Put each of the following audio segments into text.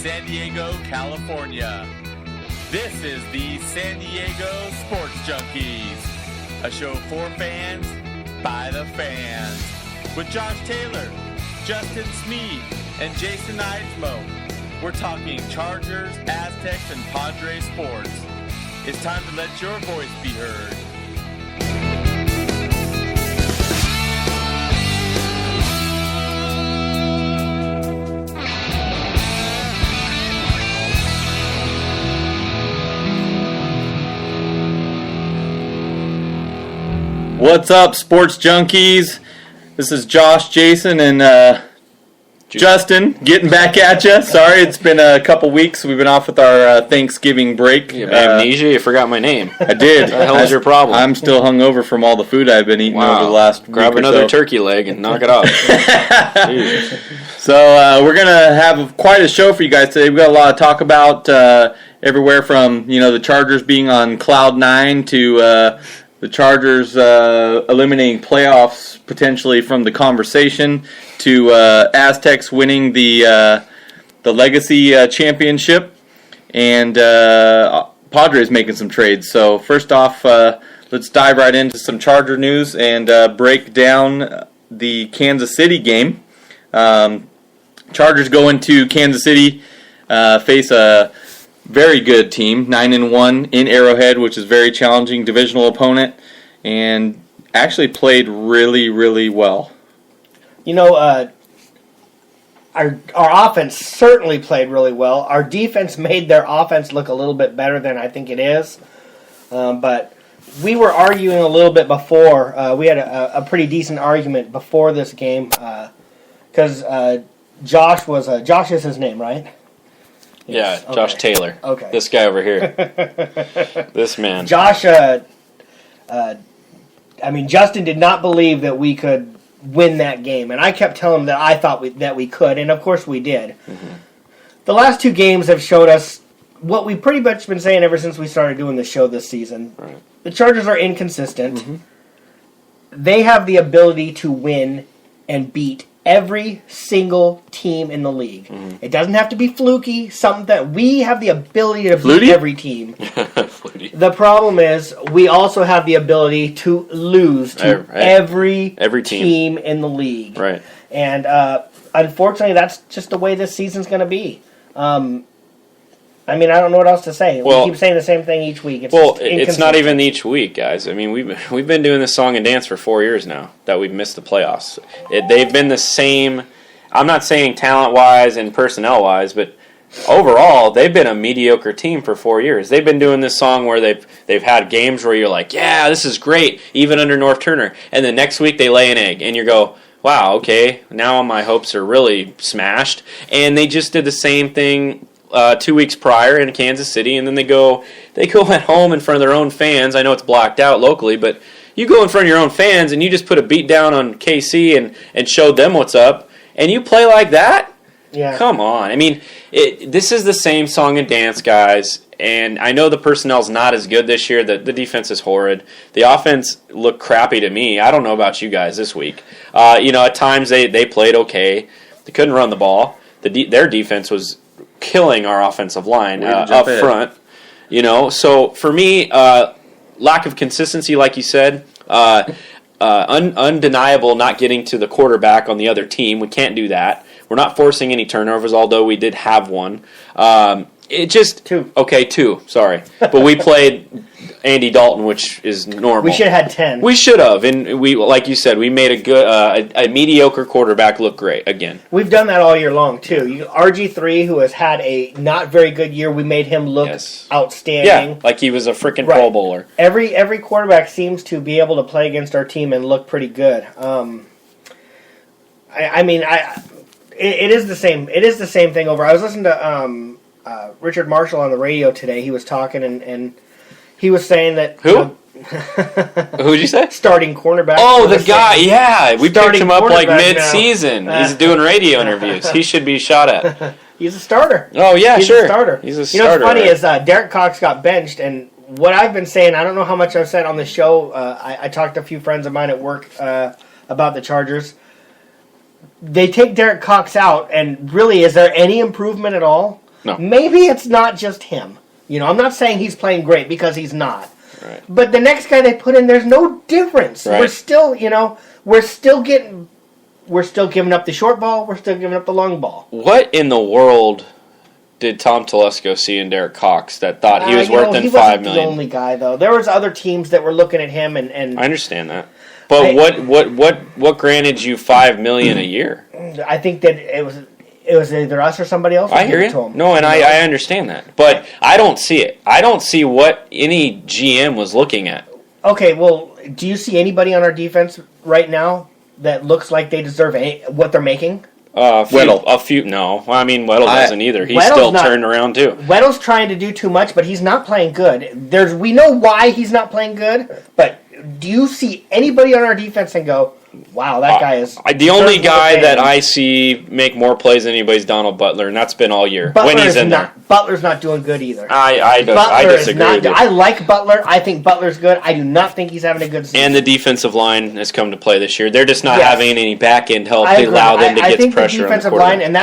San Diego, California. This is the San Diego Sports Junkies, a show for fans, by the fans. With Josh Taylor, Justin Smead, and Jason Eidsmoe. We're talking Chargers, Aztecs, and Padres sports. It's time to let your voice be heard. What's up, Sports Junkies? This is Josh, Jason, and Justin getting back at you. Sorry, it's been a couple weeks. We've been off with our Thanksgiving break. You have amnesia? You forgot my name. I did. What the hell is your problem? I'm still hungover from all the food I've been eating over the last week. Grab another turkey leg and knock it off. So we're going to have quite a show for you guys today. We've got a lot to talk about, everywhere from the Chargers being on cloud nine to the Chargers eliminating playoffs potentially from the conversation, to Aztecs winning the Legacy Championship, and Padres making some trades. So first off, let's dive right into some Charger news and break down the Kansas City game. Chargers go into Kansas City, face a very good team, 9-1 in Arrowhead, which is very challenging divisional opponent, and actually played really, really well. Our offense certainly played really well. Our defense made their offense look a little bit better than I think it is. But we were arguing a little bit before. We had a pretty decent argument before this game because Josh is his name, right? Yeah, okay. Josh Taylor. Okay. This guy over here. This man. Josh, Justin did not believe that we could win that game, and I kept telling him that I thought that we could, and of course we did. Mm-hmm. The last two games have showed us what we've pretty much been saying ever since we started doing the show this season. Right. The Chargers are inconsistent. Mm-hmm. They have the ability to win and beat every single team in the league. Mm-hmm. It doesn't have to be fluky, something that we have the ability to beat every team. The problem is we also have the ability to lose to every team in the league. Right. And unfortunately, that's just the way this season's going to be. I don't know what else to say. We keep saying the same thing each week. It's not even each week, guys. I mean, we've been doing this song and dance for 4 years now that we've missed the playoffs. They've been the same. I'm not saying talent-wise and personnel-wise, but overall, they've been a mediocre team for 4 years. They've been doing this song where they've had games where you're like, yeah, this is great, even under North Turner. And then next week they lay an egg, and you go, wow, okay, now my hopes are really smashed. And they just did the same thing 2 weeks prior in Kansas City, and then they go at home in front of their own fans. I know it's blacked out locally, but you go in front of your own fans and you just put a beat down on KC and showed them what's up, and you play like that? Yeah. Come on. I mean, this is the same song and dance, guys, and I know the personnel's not as good this year. The defense is horrid. The offense looked crappy to me. I don't know about you guys this week. At times they played okay. They couldn't run the ball. Their defense was killing our offensive line up front. So for me, lack of consistency, like you said, undeniable not getting to the quarterback on the other team. We can't do that. We're not forcing any turnovers, although we did have one. Two. Okay, two. Sorry. But we played Andy Dalton, which is normal. We should have had 10. We should have. And we, like you said, we made a good, a mediocre quarterback look great again. We've done that all year long, too. RG3, who has had a not very good year, we made him look outstanding. Yeah, like he was a freaking Pro Bowler. Every quarterback seems to be able to play against our team and look pretty good. It is the same. It is the same thing over. I was listening to Richard Marshall on the radio today. He was talking and he was saying that who? Who'd you say? Starting cornerback. Oh, the guy. Yeah, we picked him up like mid-season. He's doing radio interviews. He should be shot at. He's a starter. Oh yeah, He's sure. A starter. He's a starter. What's funny is Derek Cox got benched, and what I've been saying, I don't know how much I've said on the show. I talked to a few friends of mine at work about the Chargers. They take Derek Cox out, and really, is there any improvement at all? No. Maybe it's not just him. I'm not saying he's playing great because he's not. Right. But the next guy they put in, there's no difference. Right. We're still, we're still giving up the short ball. We're still giving up the long ball. What in the world did Tom Telesco see in Derek Cox that thought he was worth $5 million? He wasn't the only guy, though. There was other teams that were looking at him, and I understand that. But what granted you $5 million a year? I think that it was either us or somebody else. I hear you. No, and I understand that, but I don't see it. I don't see what any GM was looking at. Okay, well, do you see anybody on our defense right now that looks like they deserve what they're making? Weddle. A few. No, I mean Weddle doesn't either. He's Weddle's still not, turned around too. Weddle's trying to do too much, but he's not playing good. We know why he's not playing good, but do you see anybody on our defense and go, wow, that guy is... The only guy that I see make more plays than anybody's Donald Butler, and that's been all year. When he's in there. Butler's not doing good either. I disagree with you. I like Butler. I think Butler's good. I do not think he's having a good season. And the defensive line has come to play this year. They're just not having any back-end help to allow them to get pressure on the quarterback. I think the defensive line, and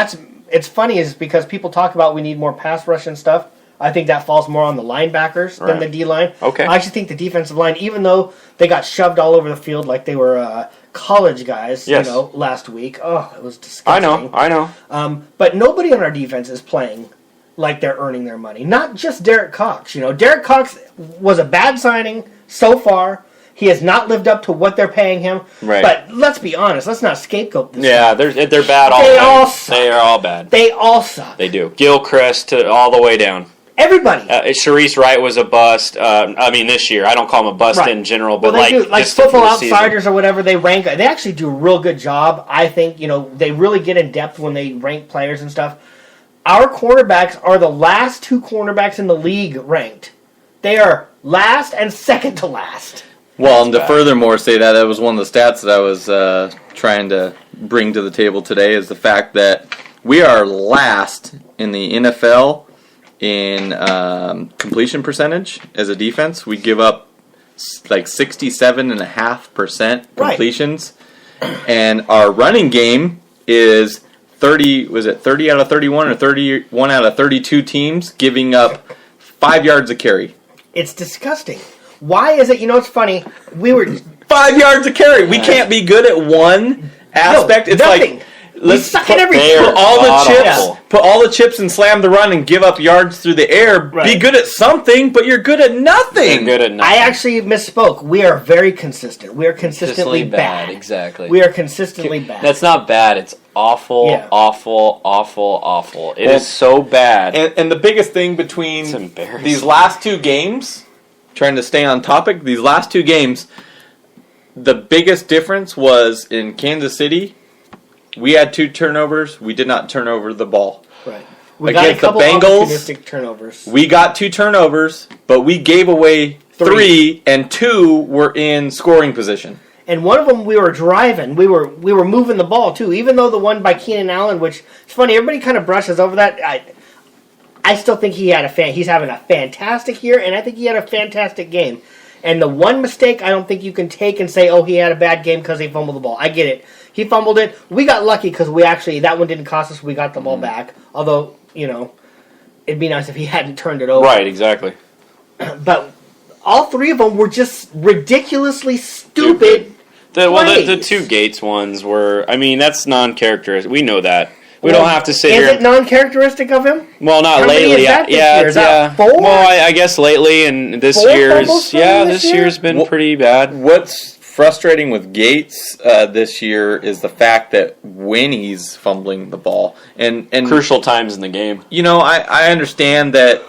it's funny is because people talk about we need more pass rush and stuff. I think that falls more on the linebackers than the D-line. Okay. I actually think the defensive line, even though they got shoved all over the field like they were college guys, last week. Oh, it was disgusting. I know. But nobody on our defense is playing like they're earning their money. Not just Derek Cox. Derek Cox was a bad signing so far. He has not lived up to what they're paying him. Right. But let's be honest. Let's not scapegoat this. Yeah, they're bad all the time. They are all bad. They all suck. They do. Gilchrist all the way down. Everybody. Sharice Wright was a bust. This year. I don't call him a bust in general, but they do, just Football Outsiders or whatever, they rank. They actually do a real good job. I think, they really get in depth when they rank players and stuff. Our cornerbacks are the last two cornerbacks in the league ranked. They are last and second to last. Well, and to furthermore say that was one of the stats that I was trying to bring to the table today is the fact that we are last in the NFL in completion percentage as a defense. We give up like 67.5% completions. Right. And our running game is 30 out of 31 or 31 out of 32 teams giving up 5 yards a carry. It's disgusting. Why is it, it's funny, we were... 5 yards a carry. We can't be good at one aspect. No, it's nothing. Like... Let's suck at everything. Put all the chips and slam the run and give up yards through the air. Right. Be good at something, but you're good at nothing. I actually misspoke. We are very consistent. We are consistently bad. Exactly. We are consistently bad. That's not bad. It's awful, awful. It is so bad. And the biggest thing between these last two games, trying to stay on topic, these last two games, the biggest difference was in Kansas City. We had 2 turnovers. We did not turn over the ball. Right. We got a couple opportunistic turnovers. We got 2 turnovers, but we gave away 3, and 2 were in scoring position. And one of them we were driving. We were moving the ball too. Even though the one by Keenan Allen, which it's funny, everybody kind of brushes over that. I still think he's having a fantastic year, and I think he had a fantastic game. And the one mistake I don't think you can take and say, oh, he had a bad game because he fumbled the ball. I get it. He fumbled it. We got lucky because that one didn't cost us. We got the ball back. Although, it'd be nice if he hadn't turned it over. Right, exactly. But all 3 of them were just ridiculously stupid plays. The 2 Gates ones were, that's non-characteristic. We know that. We don't have to sit here. Is it non-characteristic of him? Well, not lately. Is that 4? Well, I guess lately, and this year's been pretty bad. What's frustrating with Gates this year is the fact that when he's fumbling the ball and crucial times in the game. I understand that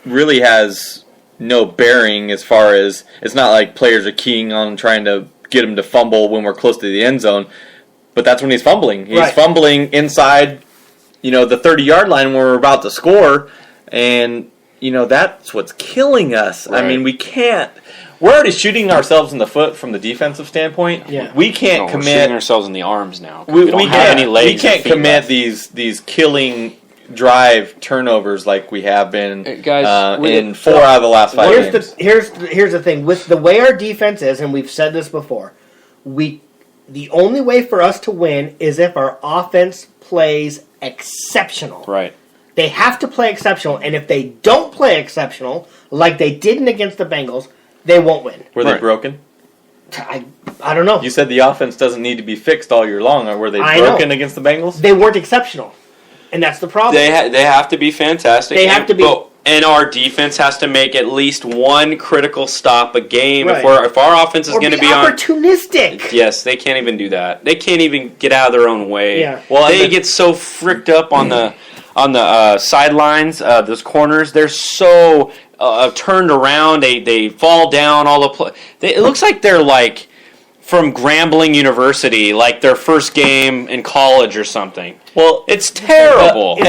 really has no bearing as far as it's not like players are keying on trying to get him to fumble when we're close to the end zone. But that's when he's fumbling. He's fumbling inside, the 30-yard line when we're about to score, and that's what's killing us. Right. We can't. We're already shooting ourselves in the foot from the defensive standpoint. Yeah. We can't commit. We're shooting ourselves in the arms now. We don't have any legs. We can't commit these killing drive turnovers like we have been in 4 out of the last 5 games. Here's the thing. With the way our defense is, and we've said this before, the only way for us to win is if our offense plays exceptional. Right. They have to play exceptional, and if they don't play exceptional, like they didn't against the Bengals, they won't win. Were they broken? I don't know. You said the offense doesn't need to be fixed all year long. Or were they broken against the Bengals? They weren't exceptional, and that's the problem. They have to be fantastic. They have to be. And our defense has to make at least one critical stop a game. Right. If our offense is going to be opportunistic. Yes, they can't even do that. They can't even get out of their own way. Yeah. Well, they get so fricked up on the sidelines. Those corners, they're so turned around. They fall down. It looks like they're like from Grambling University, like their first game in college or something. Well, it's terrible. Is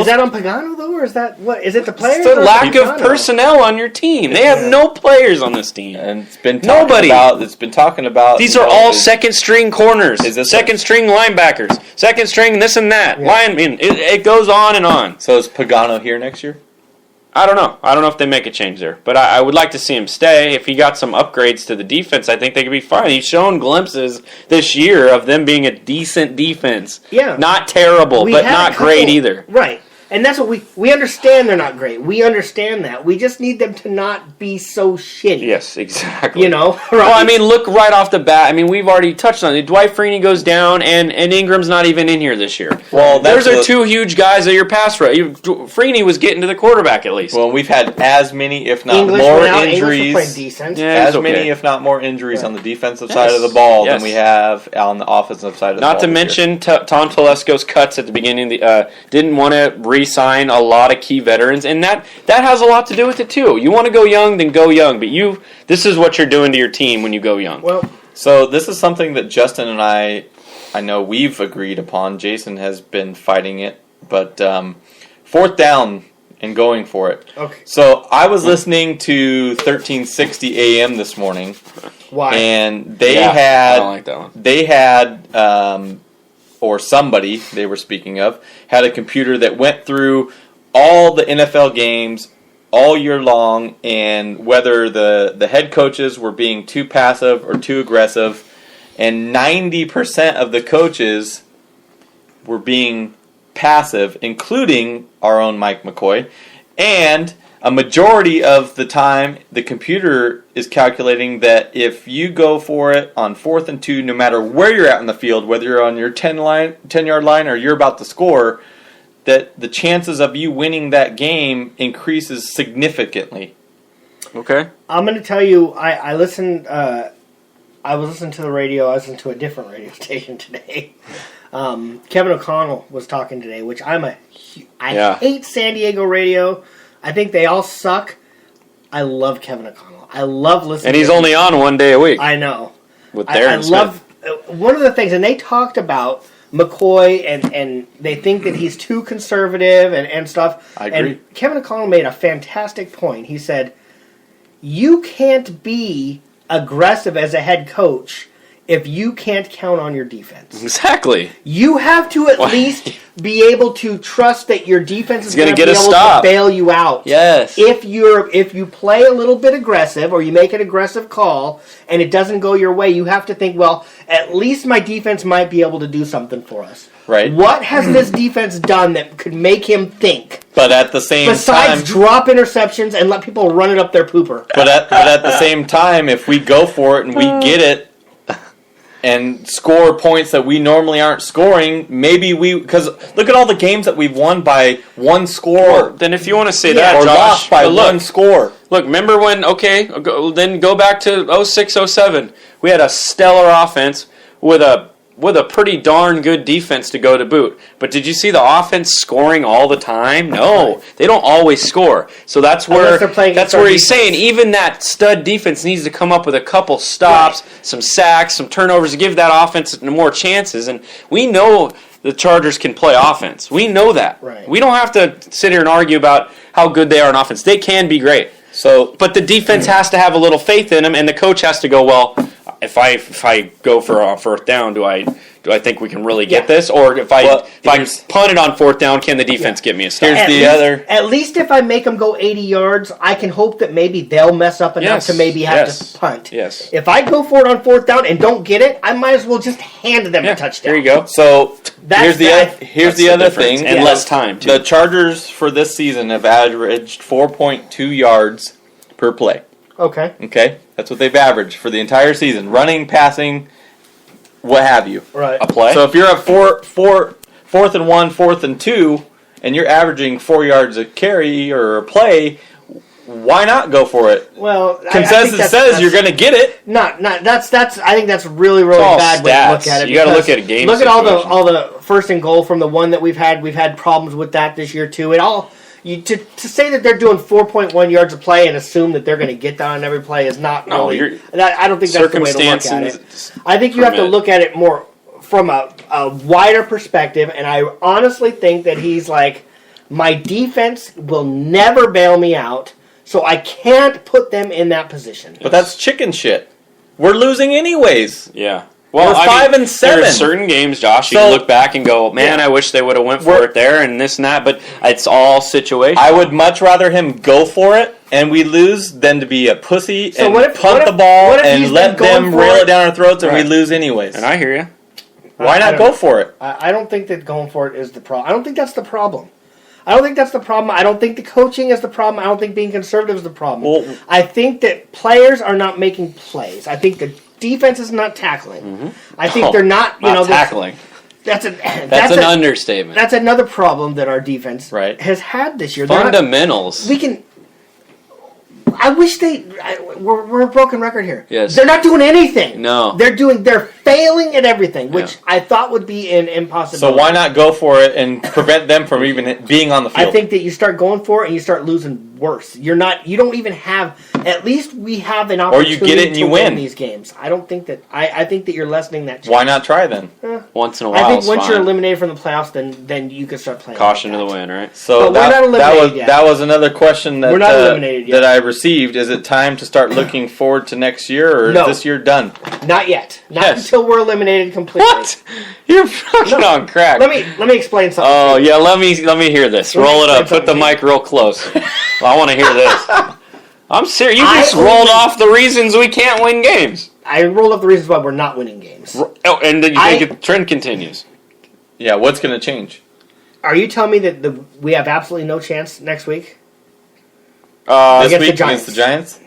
that on Pagano though, or is that what? Is it the players? It's the lack of personnel on your team. They have no players on this team, and it's been talking about. These are all second string corners, second string linebackers, second string this and that. Yeah. It goes on and on. So is Pagano here next year? I don't know. I don't know if they make a change there. But I would like to see him stay. If he got some upgrades to the defense, I think they could be fine. He's shown glimpses this year of them being a decent defense. Yeah. Not terrible, but not great either. Right. And that's what we understand they're not great. We understand that. We just need them to not be so shitty. Yes, exactly. You know? Right? Well, I mean, look right off the bat. I mean, we've already touched on it. Dwight Freeney goes down, and Ingram's not even in here this year. Well, those are two huge guys of your pass rush. Freeney was getting to the quarterback at least. Well, we've had as many, if not more, injuries. As many, if not more, injuries on the defensive side of the ball than we have on the offensive side of the ball. Not to mention Tom Telesco's cuts at the beginning. Didn't want to re-sign a lot of key veterans, and that has a lot to do with it too. You want to go young, then go young. But this is what you're doing to your team when you go young. Well, so this is something that Justin and I know we've agreed upon. Jason has been fighting it, but fourth down and going for it. Okay. So I was listening to 1360 AM this morning. Why? And they I don't like that one. They had or somebody they were speaking of, had a computer that went through all the NFL games all year long and whether the head coaches were being too passive or too aggressive, and 90% of the coaches were being passive, including our own Mike McCoy, and a majority of the time, the computer is calculating that if you go for it on 4th and 2, no matter where you're at in the field, whether you're on your 10-yard line or you're about to score, that the chances of you winning that game increases significantly. Okay. I'm going to tell you, I listened. I was listening to the radio. I listened to a different radio station today. Kevin O'Connell was talking today, which I hate San Diego radio. I think they all suck. I love Kevin O'Connell. I love listening. And he's only on one day a week. I know. With Darren Smith. I love one of the things, and they talked about McCoy, and they think that he's too conservative and stuff. I agree. And Kevin O'Connell made a fantastic point. He said, you can't be aggressive as a head coach if you can't count on your defense. Exactly. You have to at least be able to trust that your defense is going to be able to bail you out. Yes. If you play a little bit aggressive or you make an aggressive call and it doesn't go your way, you have to think, well, at least my defense might be able to do something for us. Right. What has this defense done that could make him think? But at the same time, besides drop interceptions and let people run it up their pooper. But at the same time, if we go for it and we get it, and score points that we normally aren't scoring, because look at all the games that we've won by one score. Well, then if you want to say that, or Josh, lost by one score. Look, remember when, then go back to 06, 07. We had a stellar offense with a pretty darn good defense to go to boot. But did you see the offense scoring all the time? No, they don't always score. So that's where he's saying even that stud defense needs to come up with a couple stops, some sacks, some turnovers to give that offense more chances. And we know the Chargers can play offense. We know that. Right. We don't have to sit here and argue about how good they are in offense. They can be great. But the defense has to have a little faith in them, and the coach has to go, well, if I go for a fourth down, do I do I think we can really get this? Or if I punt it on fourth down, can the defense get me a stop? At least if I make them go 80 yards, I can hope that maybe they'll mess up enough to maybe have to punt. Yes. If I go for it on fourth down and don't get it, I might as well just hand them a touchdown. There you go. So here's the other thing. And less time, too. The Chargers for this season have averaged 4.2 yards per play. Okay? That's what they've averaged for the entire season. Running, passing, what have you. Right. A play? So if you're at fourth and 1, fourth and 2, and you're averaging 4 yards a carry or a play, why not go for it? Well, consensus says you're going to get it. That's. I think that's really bad way to look at it. You got to look at a game. Look at all the first and goal from the one that we've had. We've had problems with that this year too. To say that they're doing 4.1 yards a play and assume that they're going to get that on every play is not really. I don't think that's the way to look at it. I think you have to look at it more from a wider perspective, and I honestly think that he's like, my defense will never bail me out, so I can't put them in that position. But that's chicken shit. We're losing anyways. Yeah. Well, we're 5 and 7. There are certain games, Josh, you can look back and go, man, I wish they would have went for it there and this and that, but it's all situational. I would much rather him go for it and we lose than to be a pussy and punt the ball and let them rail it down our throats and we lose anyways. And I hear you. Why not go for it? I don't think that going for it is the problem. I don't think that's the problem. I don't think that's the problem. I don't think the coaching is the problem. I don't think being conservative is the problem. Well, I think that players are not making plays. I think the defense is not tackling. Mm-hmm. I think they're not, not tackling. That's an understatement. That's another problem that our defense has had this year. Fundamentals. I wish we're a broken record here. Yes. They're not doing anything. No. They're failing at everything, which I thought would be an impossibility. So why not go for it and prevent them from even being on the field? I think that you start going for it and you start losing worse. You don't even have, at least we have an opportunity or you get it and you win these games. I don't think that, I think that you're lessening that chance. Why not try then? Once in a while, I think once you're eliminated from the playoffs, then you can start playing. Caution to the wind, right? So that was another question that, we're not eliminated yet. that I received. Is it time to start looking forward to next year, or is this year done? Not yet. Not until we're eliminated completely. What? You're fucking on crack. Let me explain something. Oh yeah, let me hear this. Roll it up. Put the mic real close. I want to hear this. I'm serious. You just rolled off the reasons we can't win games. I rolled off the reasons why we're not winning games. Oh, and then you think the trend continues? Yeah. What's going to change? Are you telling me that we have absolutely no chance next week? This week against the Giants?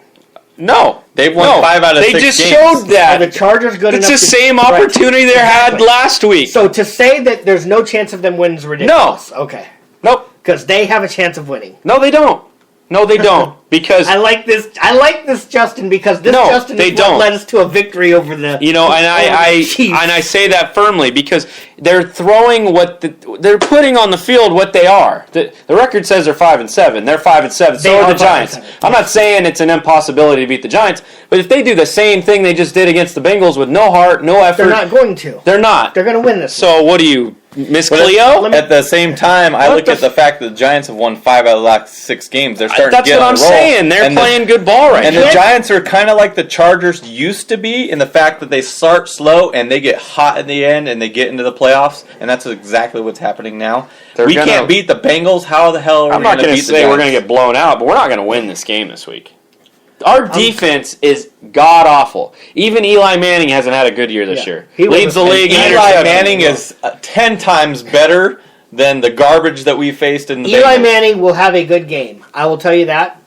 No. They've won 5 out of 6 games. They just showed that. Are the Chargers good enough? It's the same opportunity they had last week. So to say that there's no chance of them winning is ridiculous. No. Okay. Nope. Because they have a chance of winning. No, they don't. No, they don't. Because I like this, Justin. Because Justin is what led us to a victory over the. And I say that firmly because they're throwing they're putting on the field what they are. The record says they're 5 and 7. They're 5 and 7. So are the Giants. I'm not saying it's an impossibility to beat the Giants, but if they do the same thing they just did against the Bengals with no heart, no effort, they're not going to. They're not. They're going to win this. So what do you? Miss Cleo? At the same time, I look at the fact that the Giants have won 5 out of the last 6 games. They're starting to get on the roll. That's what I'm saying. They're playing good ball right now. And the Giants are kind of like the Chargers used to be in the fact that they start slow and they get hot in the end and they get into the playoffs. And that's exactly what's happening now. We can't beat the Bengals. How the hell are we going to beat the Giants? I'm not going to say we're going to get blown out, but we're not going to win this game this week. Our defense is god-awful. Even Eli Manning hasn't had a good year this year. He leads the league in Eli Manning is 10 times better than the garbage that we faced in the Eli Bengals. Manning will have a good game. I will tell you that.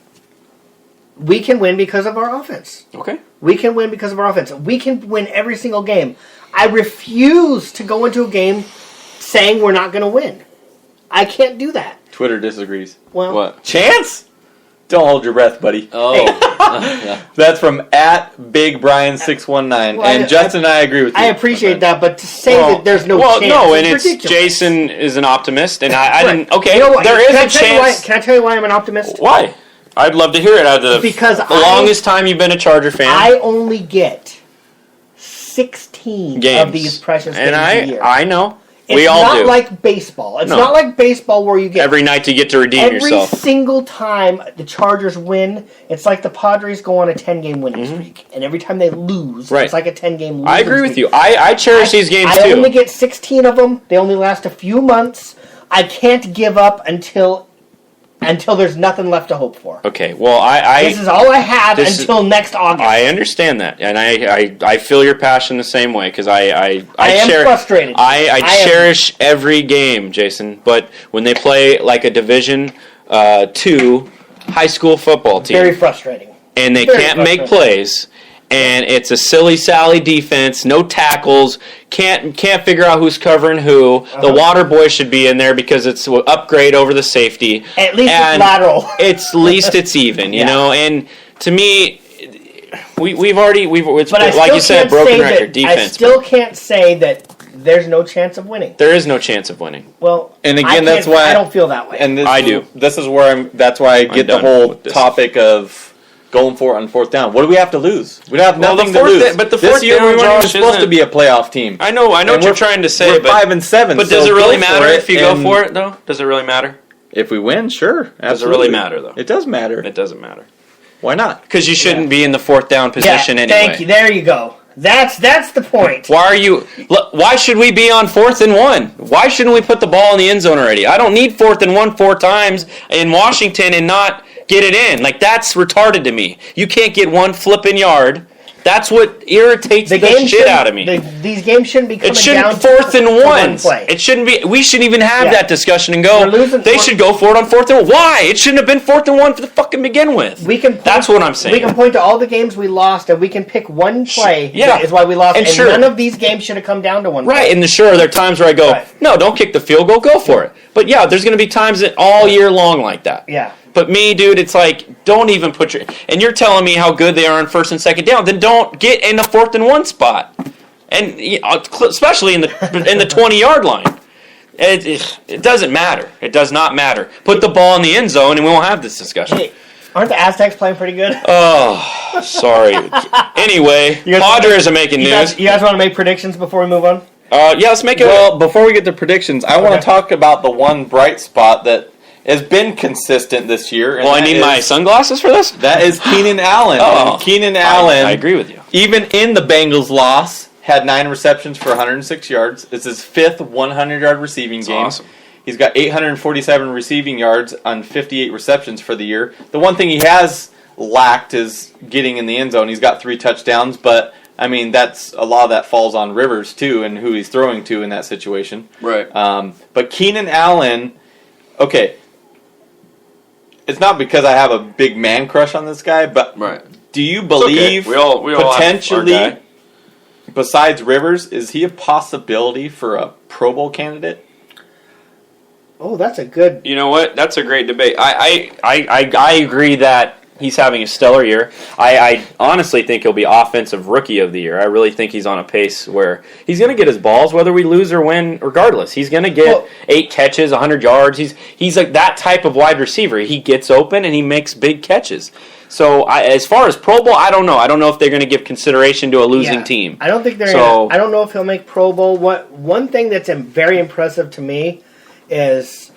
We can win because of our offense. Okay. We can win because of our offense. We can win every single game. I refuse to go into a game saying we're not going to win. I can't do that. Twitter disagrees. Well, what? Chance? Don't hold your breath, buddy. Oh. Yeah. That's from @BigBrian619. And Justin and I agree with you. I appreciate that, but to say that there's no chance is ridiculous. Jason is an optimist, and I didn't... Okay, you know what? there is a chance... Can I tell you why I'm an optimist? Why? I'd love to hear it out of the longest time you've been a Charger fan. I only get 16 of these precious games a year. I know. We all not do. like baseball. It's No. not like baseball where you get Every night you get to redeem yourself. every single time the Chargers win. It's like the Padres go on a 10-game winning streak, and every time they lose, Right. it's like a 10-game losing I agree with streak. you. I cherish these games I too. only get 16 of them. They only last a few months. I can't give up until there's nothing left to hope for. Okay, well, This is all I have until next August. I understand that, and I feel your passion the same way because I am frustrated. I cherish every game, Jason. But when they play like a Division 2 high school football team, Very frustrating. and they Very can't make frustrating. plays, and it's a silly Sally defense, no tackles, can't figure out who's covering who. The water boy should be in there because it's an upgrade over the safety. At least And it's lateral. At least it's even, you Yeah. know. And to me, we've it's But I like still you said, can't broken say record that, defense. I still can't say that there's no chance of winning. There is no chance of winning. Well, And again, I can't- that's why I don't feel that way. And this, I do. This is where that's why I get the done whole with this. topic of going for it on fourth down. What do we have to lose? We don't have Well, nothing the to fourth lose. da- but the this fourth year down, we weren't even Josh, supposed to isn't- be a playoff team. I know what And you're trying to say, we're but 5-7. But so does it really go for matter it, if you go and for it, though? Does it really matter? If we win, sure. Absolutely. Does it really matter, though? It does matter. It doesn't matter. Why not? Because you shouldn't be in the fourth down position anyway. Thank you. There you go. That's the point. Why should we be on 4th and 1? Why shouldn't we put the ball in the end zone already? I don't need 4th and 1 4 times in Washington and not get it in. Like, that's retarded to me. You can't get one flipping yard. That's what irritates the shit shouldn't- out of me. These games shouldn't be coming It shouldn't down 4th and to 1. play. It shouldn't be. We shouldn't even have Yeah. that discussion and go. We're losing They four- should go for it on 4th and 1. Why? It shouldn't have been 4th and 1 for the fucking begin with. That's what I'm saying. We can point to all the games we lost, and we can pick one play. Yeah. That is why we lost. And And sure. none of these games should have come down to one. Right, play. and sure, there are times where I go, Right. no, don't kick the field goal, go for it. But yeah, there's going to be times that all year long like that. Yeah. But me, dude, it's like, don't even put your... And you're telling me how good they are on 1st and 2nd down, then don't get in the 4th and 1 spot. And especially in the 20-yard line. It doesn't matter. It does not matter. Put the ball in the end zone and we won't have this discussion. Hey, aren't the Aztecs playing pretty good? Oh, sorry. Anyway, Padres are making news. You guys want to make predictions before we move on? Yeah, let's make it... Well, before we get to predictions, I want Okay. to talk about the one bright spot that has been consistent this year. And Well, I that need my is- sunglasses for this? That is Keenan Allen. Oh, And Keenan Allen, I agree with you. even in the Bengals loss, had 9 receptions for 106 yards. It's his 5th 100-yard receiving game. Awesome. He's got 847 receiving yards on 58 receptions for the year. The one thing he has lacked is getting in the end zone. He's got 3 touchdowns, but I mean that's a lot of that falls on Rivers too, and who he's throwing to in that situation. Right. But Keenan Allen, okay, it's not because I have a big man crush on this guy, but Right. do you believe We all have our potentially, guy. besides Rivers, is he a possibility for a Pro Bowl candidate? Oh, that's a good. You know what? That's a great debate. I agree that he's having a stellar year. I honestly think he'll be offensive rookie of the year. I really think he's on a pace where he's going to get his balls whether we lose or win regardless. He's going to get 8 catches, 100 yards. He's like that type of wide receiver. He gets open and he makes big catches. So as far as Pro Bowl, I don't know. I don't know if they're going to give consideration to a losing team. I don't think they're. So- I don't know if he'll make Pro Bowl. One thing that's very impressive to me is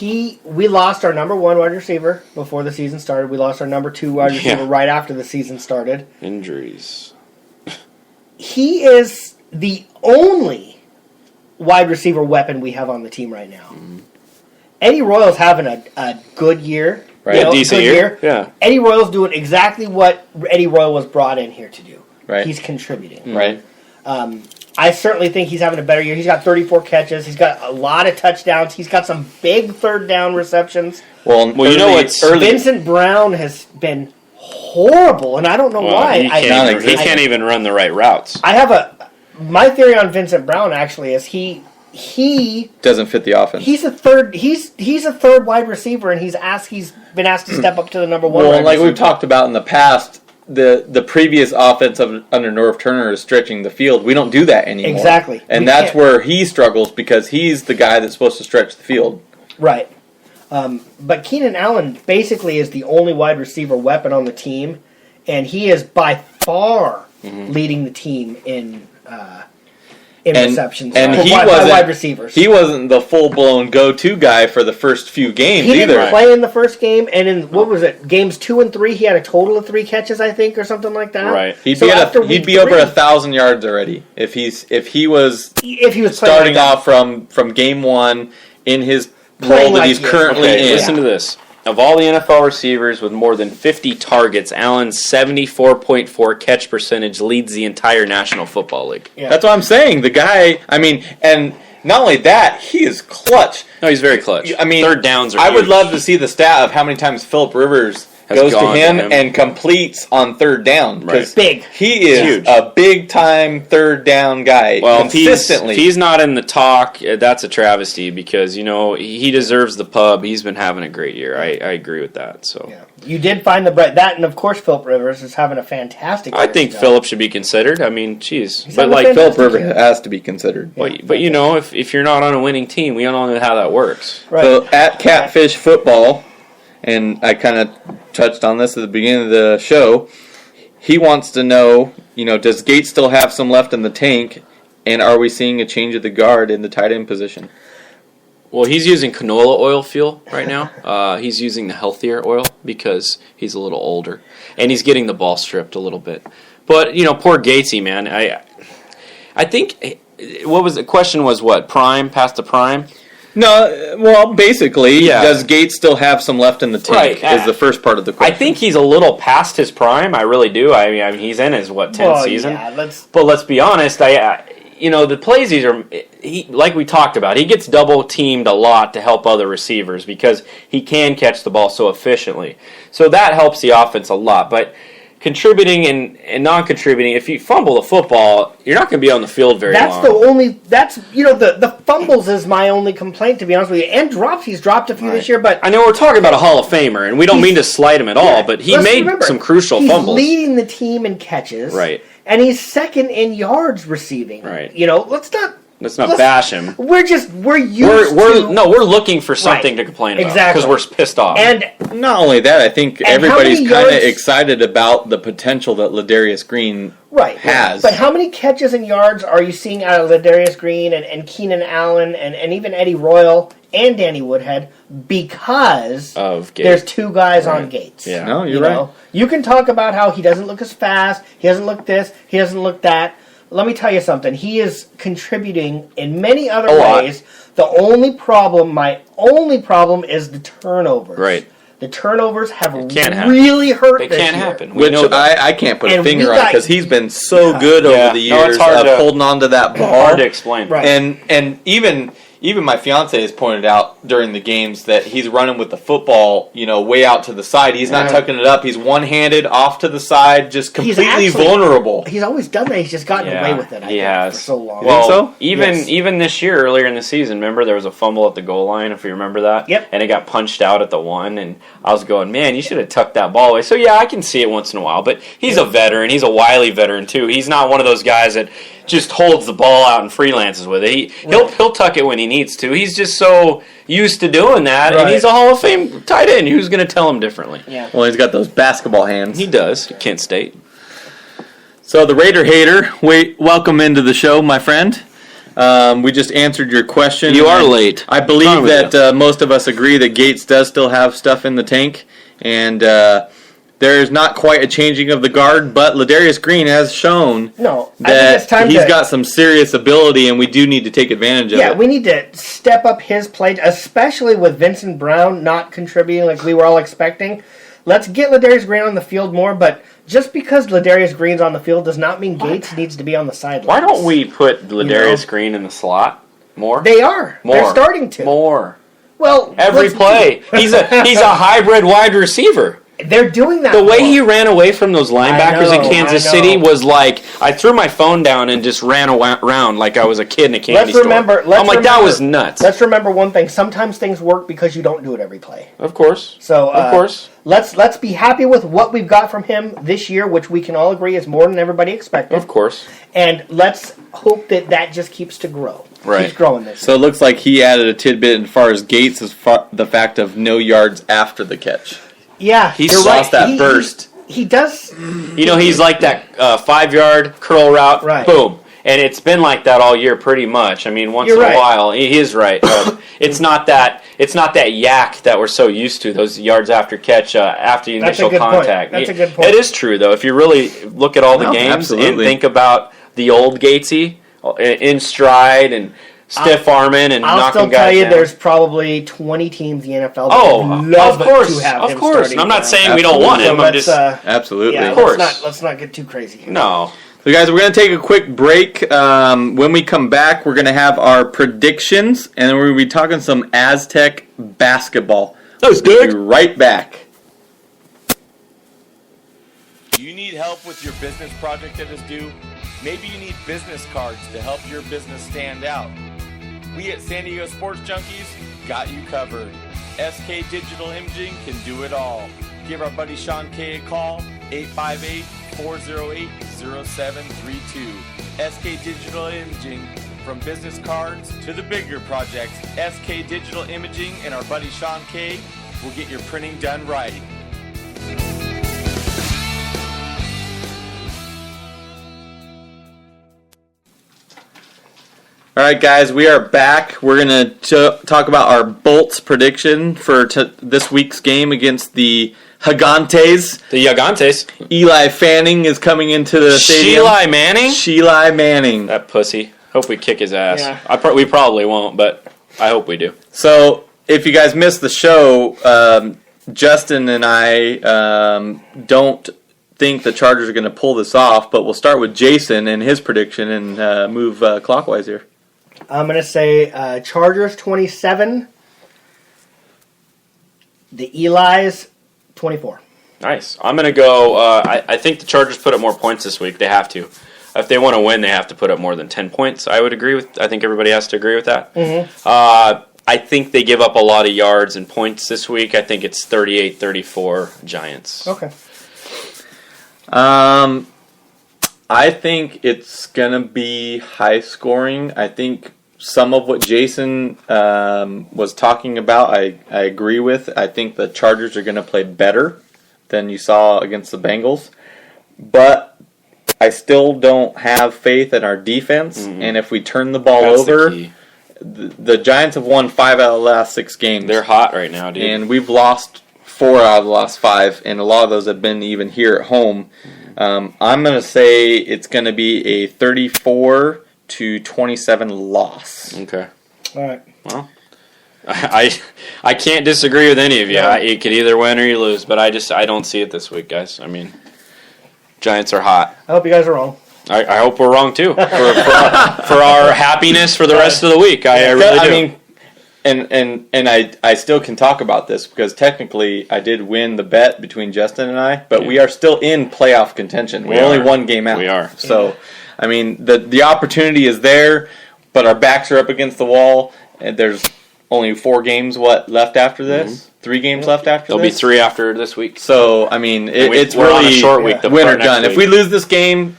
we lost our number 1 wide receiver before the season started. We lost our number 2 wide receiver right after the season started. Injuries. He is the only wide receiver weapon we have on the team right now. Mm-hmm. Eddie Royal's having a good year. Right. A decent good year. Yeah. Eddie Royal's doing exactly what Eddie Royal was brought in here to do. Right. He's contributing. Right. I certainly think he's having a better year. He's got 34 catches. He's got a lot of touchdowns. He's got some big third down receptions. Well, you know what's Vincent Brown has been horrible, and I don't know why. He can't even run the right routes. I have my theory on Vincent Brown actually is he doesn't fit the offense. he's a third wide receiver, and he's been asked to step up to the number 1. Well, wide like receiver. we've talked about in the past, the previous offense under Norv Turner is stretching the field. We don't do that anymore. Exactly. And We that's can't. where he struggles because he's the guy that's supposed to stretch the field. Right. But Keenan Allen basically is the only wide receiver weapon on the team, and he is by far leading the team in receptions. And he by wasn't wide receivers. He wasn't the full-blown go-to guy for the first few games He either. didn't play in the first game, and in games 2 and 3, he had a total of 3 catches, I think, or something like that. Right. He'd be over 1,000 yards already if he was starting off from game 1 in his role that he's currently in. Listen to this. Of all the NFL receivers with more than 50 targets, Allen's 74.4 catch percentage leads the entire National Football League. Yeah. That's what I'm saying. The guy, and not only that, he is clutch. No, he's very clutch. Third downs are huge. would love to see the stat of how many times Phillip Rivers goes to him and completes on third down. Right. Big. He is huge. A big-time third down guy consistently. If he's not in the talk, that's a travesty because, he deserves the pub. He's been having a great year. I agree with that. So yeah. You did find that, and of course Phillip Rivers is having a fantastic year. I think Phillip should be considered. Jeez. But Phillip Rivers has to be considered. Yeah. But if you're not on a winning team, we don't know how that works. Right. So at Catfish Football, and I kind of touched on this at the beginning of the show, he wants to know, does Gates still have some left in the tank, and are we seeing a change of the guard in the tight end position? Well, he's using canola oil fuel right now. He's using the healthier oil because he's a little older, and he's getting the ball stripped a little bit. But, poor Gatesy, man. I think, what was the question was what, prime, past the prime? No, well, basically, does Gates still have some left in the tank? Right. Is the first part of the question. I think he's a little past his prime. I really do. I mean he's in his 10th season. Yeah, but let's be honest. The plays like we talked about, he gets double teamed a lot to help other receivers because he can catch the ball so efficiently. So that helps the offense a lot. But contributing and non-contributing, if you fumble the football, you're not going to be on the field very long. The fumbles is my only complaint, to be honest with you. And drops, he's dropped a few this year, but... I know we're talking about a Hall of Famer, and we don't mean to slight him at all, but he made some crucial fumbles. He's leading the team in catches. Right. And he's second in yards receiving. Right. Let's not bash him. We're looking for something to complain about. Exactly. Because we're pissed off. And not only that, I think everybody's kind of excited about the potential that Ladarius Green has. But how many catches and yards are you seeing out of Ladarius Green and Keenan Allen and even Eddie Royal and Danny Woodhead because of Gates. There's 2 guys on Gates. Yeah. No, you're right. You can talk about how he doesn't look as fast, he doesn't look this, he doesn't look that. Let me tell you something. He is contributing in many other ways. The only problem, my only problem, is the turnovers. Right. The turnovers have really hurt this year. They can't happen. Which I can't put a finger on because he's been so good over the years of holding on to that ball. Hard to explain. Right. And even my fiance has pointed out during the games that he's running with the football, way out to the side. He's not tucking it up. He's one-handed off to the side, just completely vulnerable. He's always done that. He's just gotten away with it. He has for so long. Well, even this year, earlier in the season, remember there was a fumble at the goal line, if you remember that. Yep. And it got punched out at the 1, and I was going, man, you should have tucked that ball away. So I can see it once in a while, but he's a veteran. He's a wily veteran too. He's not one of those guys that just holds the ball out and freelances with it. He'll tuck it when he needs to. He's just so used to doing that, and he's a Hall of Fame tight end. Who's going to tell him differently? Yeah. Well, he's got those basketball hands. He does. Kent State. So the Raider hater, welcome into the show, my friend. We just answered your question. You are late. I believe that most of us agree that Gates does still have stuff in the tank, and there's not quite a changing of the guard, but Ladarius Green has shown that he's got some serious ability, and we do need to take advantage of it. Yeah, we need to step up his play, especially with Vincent Brown not contributing like we were all expecting. Let's get Ladarius Green on the field more, but just because Ladarius Green's on the field does not mean Gates needs to be on the sidelines. Why don't we put Ladarius Green in the slot more? They are. More. They're starting to. More. Well, every play. He's a hybrid wide receiver. They're doing that. The way he ran away from those linebackers in Kansas City was like, I threw my phone down and just ran around like I was a kid in a candy store. That was nuts. Let's remember one thing. Sometimes things work because you don't do it every play. Of course. So, let's be happy with what we've got from him this year, which we can all agree is more than everybody expected. Of course. And let's hope that just keeps to grow. Right. Keeps growing this. So it looks like he added a tidbit as far as Gates is the fact of no yards after the catch. Yeah, he lost that burst. He does. He's like that 5-yard curl route. Right. Boom. And it's been like that all year, pretty much. I mean, once You're in right. a while, he is right. It's not that yak that we're so used to. Those yards after catch, after the That's a initial good point. contact. That's a good point. It is true, though. If you really look at all the games absolutely. and think about the old Gatesy in stride and stiff arming and I'll knocking still tell guys you, down. there's probably 20 teams in the NFL that Oh, would love of course, to have of him course. starting And I'm not now. saying we don't want So him. I'm let's, just Absolutely. yeah, Of course. let's not get too crazy. no. So, guys, we're going to take a quick break. When we come back, we're going to have our predictions, and then we're going to be talking some Aztec basketball. That's We'll be right back. Do you need help with your business project that is due? Maybe you need business cards to help your business stand out. We at San Diego Sports Junkies got you covered. SK Digital Imaging can do it all. Give our buddy Sean K a call, 858-408-0732. SK Digital Imaging, from business cards to the bigger projects, SK Digital Imaging and our buddy Sean K will get your printing done right. All right, guys, we are back. We're going to talk about our Bolts prediction for this week's game against the Gigantes. The Gigantes. Eli Fanning is coming into the stadium. Sheila Manning? Sheila Manning. That pussy. Hope we kick his ass. Yeah. We probably won't, but I hope we do. So, if you guys missed the show, Justin and I don't think the Chargers are going to pull this off, but we'll start with Jason and his prediction and move clockwise here. I'm going to say Chargers 27, the Eli's 24. Nice. I'm going to go. I think the Chargers put up more points this week. They have to. If they want to win, they have to put up more than 10 points. I would agree with. I think everybody has to agree with that. Mm-hmm. I think they give up a lot of yards and points this week. I think it's 38-34 Giants. Okay. I think it's going to be high scoring. I think some of what Jason was talking about, I agree with. I think the Chargers are going to play better than you saw against the Bengals. But I still don't have faith in our defense. Mm-hmm. And if we turn the ball over, the Giants have won 5 out of the last 6 games. They're hot right now, dude. And we've lost 4 out of the last 5, and a lot of those have been even here at home. I'm going to say it's going to be a 34-27 loss. Okay. All right. Well, I can't disagree with any of you. Yeah. You could either win or you lose, but I don't see it this week, guys. I mean, Giants are hot. I hope you guys are wrong. I hope we're wrong too for our happiness for the rest of the week. I really do. I mean, and I still can talk about this because technically I did win the bet between Justin and I, but we are still in playoff contention. We're only 1 game out. We are. So, I mean, the opportunity is there, but our backs are up against the wall, and there's only 4 games left after this. Mm-hmm. 3 games left after There'll this. There'll be 3 after this week. So, I mean, it's we're really on a short week. The win or next done. week. If we lose this game,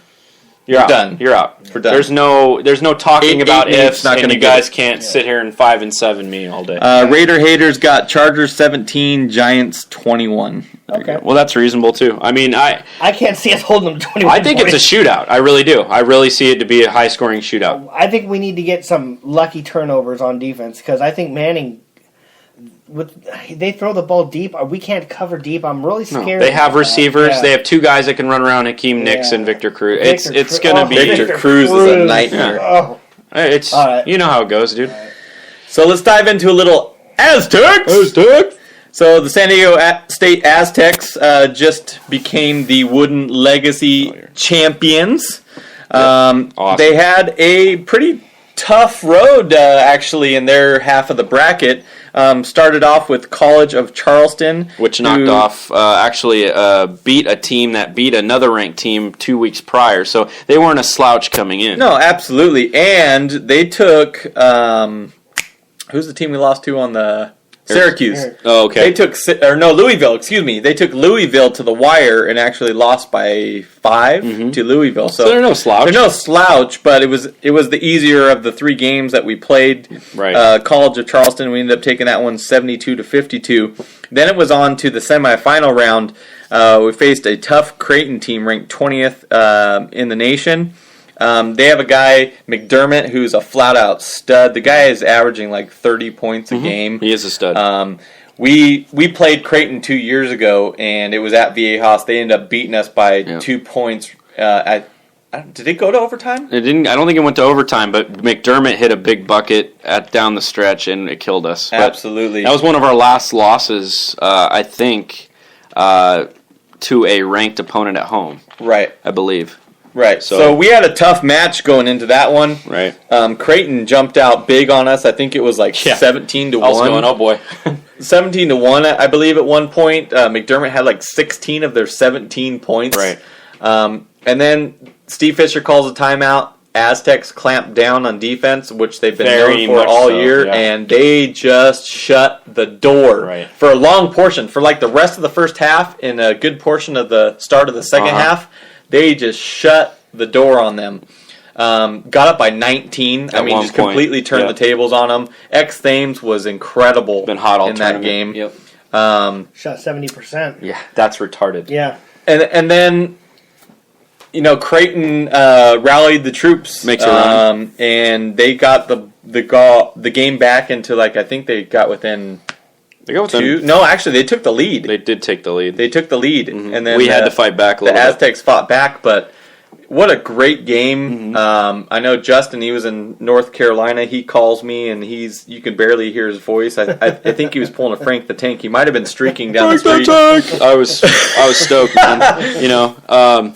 you're done. You're out. We're done. There's no talking about ifs, not and gonna you guys can't sit here and 5-7 me all day. Raider haters got Chargers 17, Giants 21. Okay. Well, that's reasonable too. I mean, I can't see us holding them 21 I think points. it's a shootout. I really do. I really see it to be a high-scoring shootout. I think we need to get some lucky turnovers on defense because I think Manning, they throw the ball deep. We can't cover deep. I'm really scared. They have receivers. Yeah. They have 2 guys that can run around: Hakeem Nicks and Victor Cruz. It's going to be Victor Cruz is a nightmare. Oh. It's Right. You know how it goes, dude. So let's dive into a little Aztecs. So the San Diego State Aztecs just became the Wooden Legacy champions. Awesome. They had a pretty tough road, actually, in their half of the bracket. Started off with College of Charleston, Which knocked off, beat a team that beat another ranked team 2 weeks prior. So they weren't a slouch coming in. No, absolutely. And they took, who's the team we lost to on the... Syracuse. Oh, okay. They took, Louisville, excuse me. They took Louisville to the wire and actually lost by 5 to Louisville. So they're no slouch. They're no slouch, but it was the easier of the 3 games that we played. Right. College of Charleston, we ended up taking that one 72-52. Then it was on to the semifinal round. We faced a tough Creighton team ranked 20th in the nation. They have a guy, McDermott, who's a flat-out stud. The guy is averaging like 30 points a game. He is a stud. We played Creighton 2 years ago, and it was at Viejas. They ended up beating us by 2 points. Did it go to overtime? It didn't. I don't think it went to overtime, but McDermott hit a big bucket down the stretch, and it killed us. But Absolutely. that was one of our last losses, I think, to a ranked opponent at home. Right. I believe. Right. So we had a tough match going into that one. Right. Creighton jumped out big on us. I think it was like 17 to 1. I was going, oh boy. 17 to 1, I believe, at one point. McDermott had like 16 of their 17 points. Right. And then Steve Fisher calls a timeout. Aztecs clamp down on defense, which they've been known for all year, and they just shut the door for a long portion. For like the rest of the first half and a good portion of the start of the second half, they just shut the door on them. Got up by 19. Just completely turned the tables on them. X Thames was incredible. Been hot all in that game. Yep. Shot 70%. Yeah, that's retarded. Yeah. And then, Creighton rallied the troops. Makes a run. And they got the game back into I think they got within. They got within 2. No, actually, they took the lead. They did take the lead. They took the lead, and then we had to fight back a little bit. The Aztecs fought back, but what a great game. I know Justin, he was in North Carolina. He calls me, and you can barely hear his voice. I think he was pulling a Frank the Tank. He might have been streaking down the street. I was stoked, man.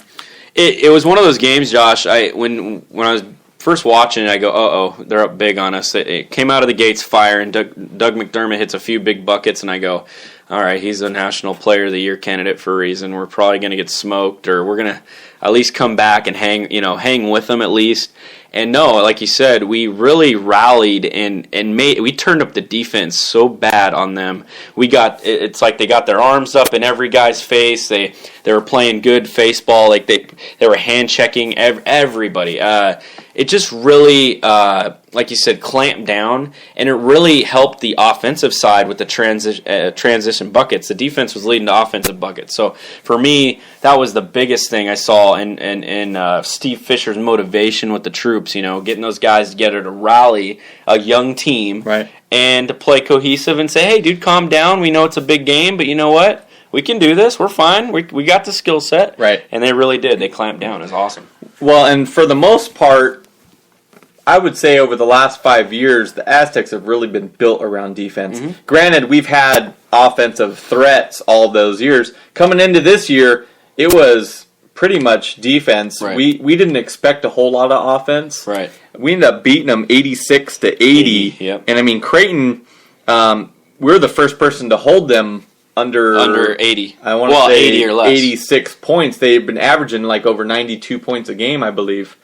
It was one of those games, Josh. When I was first watching it, I go, they're up big on us. It came out of the gates fire, and Doug McDermott hits a few big buckets, and I go, all right, he's a National Player of the Year candidate for a reason. We're probably going to get smoked, or we're going to at least come back and hang with them at least. And no, like you said, we really rallied and we turned up the defense so bad on them. It's like they got their arms up in every guy's face. They were playing good face ball, like they were hand checking everybody. It just really, like you said, clamped down, and it really helped the offensive side with the transition buckets. The defense was leading to offensive buckets. So for me, that was the biggest thing I saw in Steve Fisher's motivation with the troops. Getting those guys together to rally a young team, and to play cohesive and say, "Hey, dude, calm down. We know it's a big game, but you know what? We can do this. We're fine. We got the skill set." Right. And they really did. They clamped down. It was awesome. Well, and for the most part, I would say over the last 5 years, the Aztecs have really been built around defense. Granted, we've had offensive threats all those years. Coming into this year, it was pretty much defense. Right. We didn't expect a whole lot of offense. Right. We ended up beating them 86 to 80. Yep. And Creighton, we're the first person to hold them under 80. I want to say 80 or less. 86 points. They've been averaging over 92 points a game, I believe.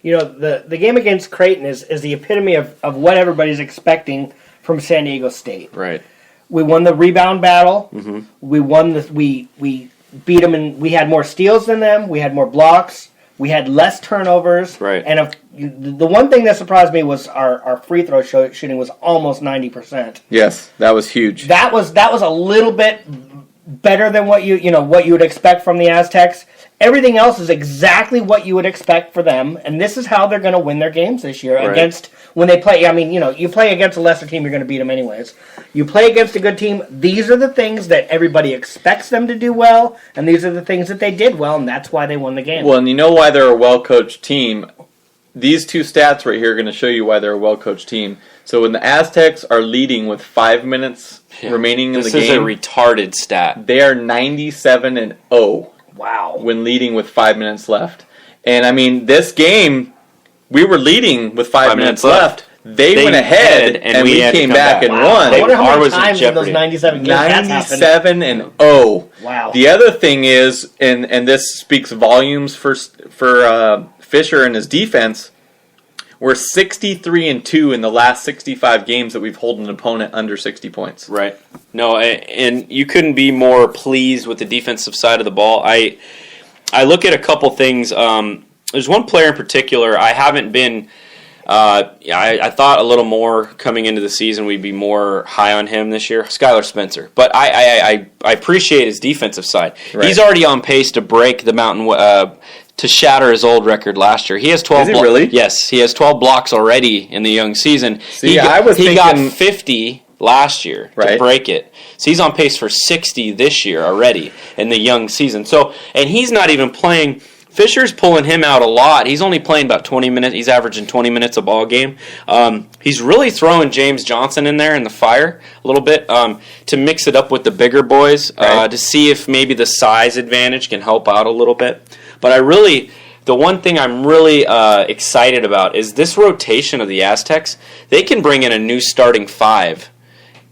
The game against Creighton is the epitome of what everybody's expecting from San Diego State. Right. We won the rebound battle. We won we beat them, and we had more steals than them. We had more blocks. We had less turnovers. Right. And the one thing that surprised me was our free throw shooting was almost 90%. Yes, that was huge. That was a little bit better than what you would expect from the Aztecs. Everything else is exactly what you would expect for them, and this is how they're going to win their games this year against when they play. You play against a lesser team, you're going to beat them anyways. You play against a good team. These are the things that everybody expects them to do well, and these are the things that they did well, and that's why they won the game. Well, and you know why they're a well-coached team. These two stats right here are going to show you why they're a well-coached team. So when the Aztecs are leading with 5 minutes remaining in the game, this is a retarded stat. They are 97-0. Wow. When leading with 5 minutes left. And this game, we were leading with 5 minutes left. They went ahead, and we came back and won. I wonder how many times in those 97 games that's happened. 97-0. Wow. The other thing is, and this speaks volumes for Fisher and his defense, we're 63-2 in the last 65 games that we've held an opponent under 60 points. Right. No, and you couldn't be more pleased with the defensive side of the ball. I look at a couple things. There's one player in particular I haven't been. I thought a little more coming into the season we'd be more high on him this year, Skylar Spencer. But I appreciate his defensive side. Right. He's already on pace to break the to shatter his old record last year. He has 12 Is he really? Yes, he has 12 blocks already in the young season. See, he got 50 last year to break it. So he's on pace for 60 this year already in the young season. So, and he's not even playing. Fisher's pulling him out a lot. He's only playing about 20 minutes. He's averaging 20 minutes a ball game. He's really throwing James Johnson in there in the fire a little bit to mix it up with the bigger boys to see if maybe the size advantage can help out a little bit. But the one thing I'm really excited about is this rotation of the Aztecs. They can bring in a new starting 5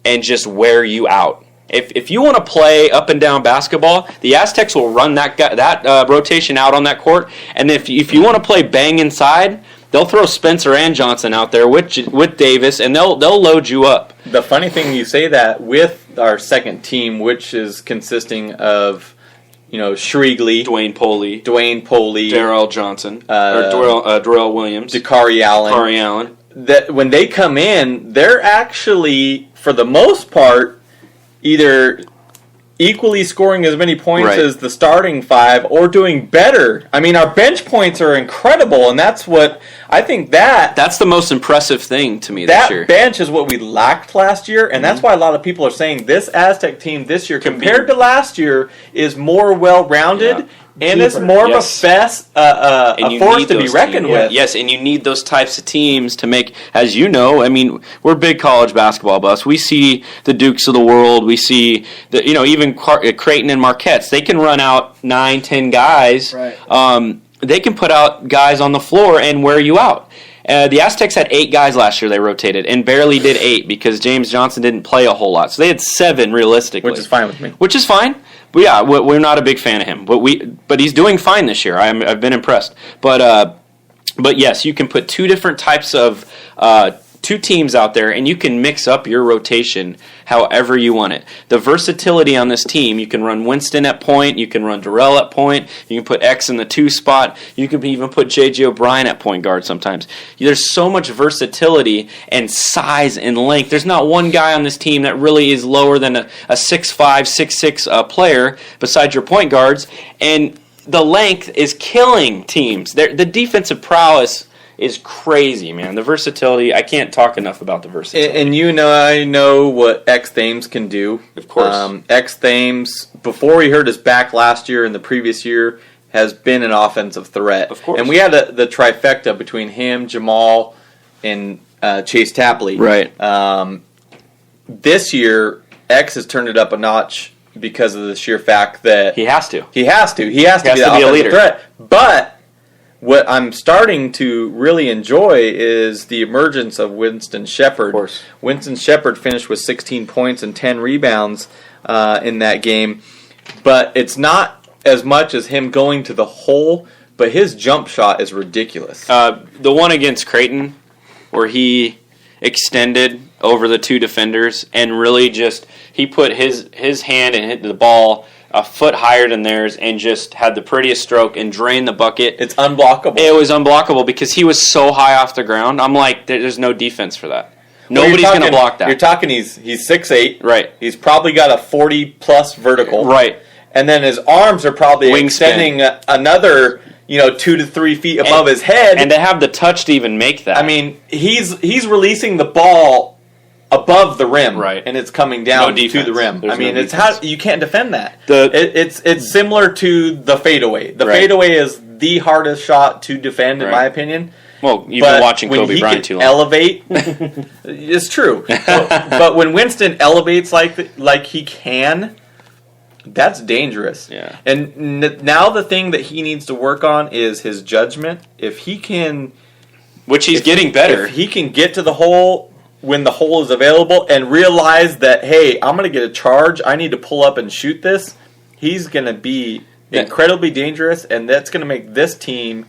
and just wear you out. If you want to play up and down basketball, the Aztecs will run that rotation out on that court. And if you want to play bang inside, they'll throw Spencer and Johnson out there with Davis, and they'll load you up. The funny thing you say that with our second team, which is consisting of Shrigley, Dwayne Poley, Darrell Johnson, or Darrell Williams, Dakari Allen. That when they come in, they're actually, for the most part, either equally scoring as many points as the starting 5 or doing better. I mean, our bench points are incredible, and that's what I think that's the most impressive thing to me this year. That bench is what we lacked last year, and that's why a lot of people are saying this Aztec team this year compared to last year is more well-rounded. And it's more of a force to be reckoned with. Yes, and you need those types of teams to make, as you know, I mean, we're big college basketball buffs. We see the Dukes of the world. We see even Creighton and Marquettes. They can run out 9, 10 guys. Right. They can put out guys on the floor and wear you out. The Aztecs had 8 guys last year they rotated, and barely did 8 because James Johnson didn't play a whole lot. So they had 7 realistically. Which is fine with me. Which is fine. But yeah, we're not a big fan of him. But he's doing fine this year. I've been impressed. But yes, you can put 2 different types of 2 teams out there, and you can mix up your rotation however you want it. The versatility on this team, you can run Winston at point, you can run Darrell at point, you can put X in the 2 spot, you can even put J.J. O'Brien at point guard sometimes. There's so much versatility and size and length. There's not one guy on this team that really is lower than a 6'5", 6'6" player besides your point guards, and the length is killing teams. The defensive prowess is crazy, man. The versatility, I can't talk enough about the versatility. And I know what X Thames can do. Of course. X Thames, before he hurt his back last year and the previous year, has been an offensive threat. Of course. And we had the trifecta between him, Jamal, and Chase Tapley. Right. This year, X has turned it up a notch because of the sheer fact that He has to. He has to be the offensive leader. threat. But what I'm starting to really enjoy is the emergence of Winston Shepard. Of course. Winston Shepard finished with 16 points and 10 rebounds in that game. But it's not as much as him going to the hole, but his jump shot is ridiculous. The one against Creighton, where he extended over the 2 defenders and really he put his hand and hit the ball a foot higher than theirs and just had the prettiest stroke and drained the bucket. It's unblockable. It was unblockable because he was so high off the ground. I'm like, there's no defense for that. Nobody's going to block that. You're talking he's 6'8". Right. He's probably got a 40-plus vertical. Right. And then his arms are probably extending another 2 to 3 feet above his head. And to have the touch to even make that. I mean, he's releasing the ball above the rim, right, and it's coming down to the rim. There's it's how you can't defend that. It's similar to the fadeaway. The fadeaway is the hardest shot to defend, in my opinion. Well, you've been watching Kobe Bryant too long. Elevate, it's true. But when Winston elevates like he can, that's dangerous. Yeah. And now the thing that he needs to work on is his judgment. If he can, which he's getting better, if he can get to the hole when the hole is available and realize that, hey, I'm going to get a charge, I need to pull up and shoot this, he's going to be incredibly dangerous, and that's going to make this team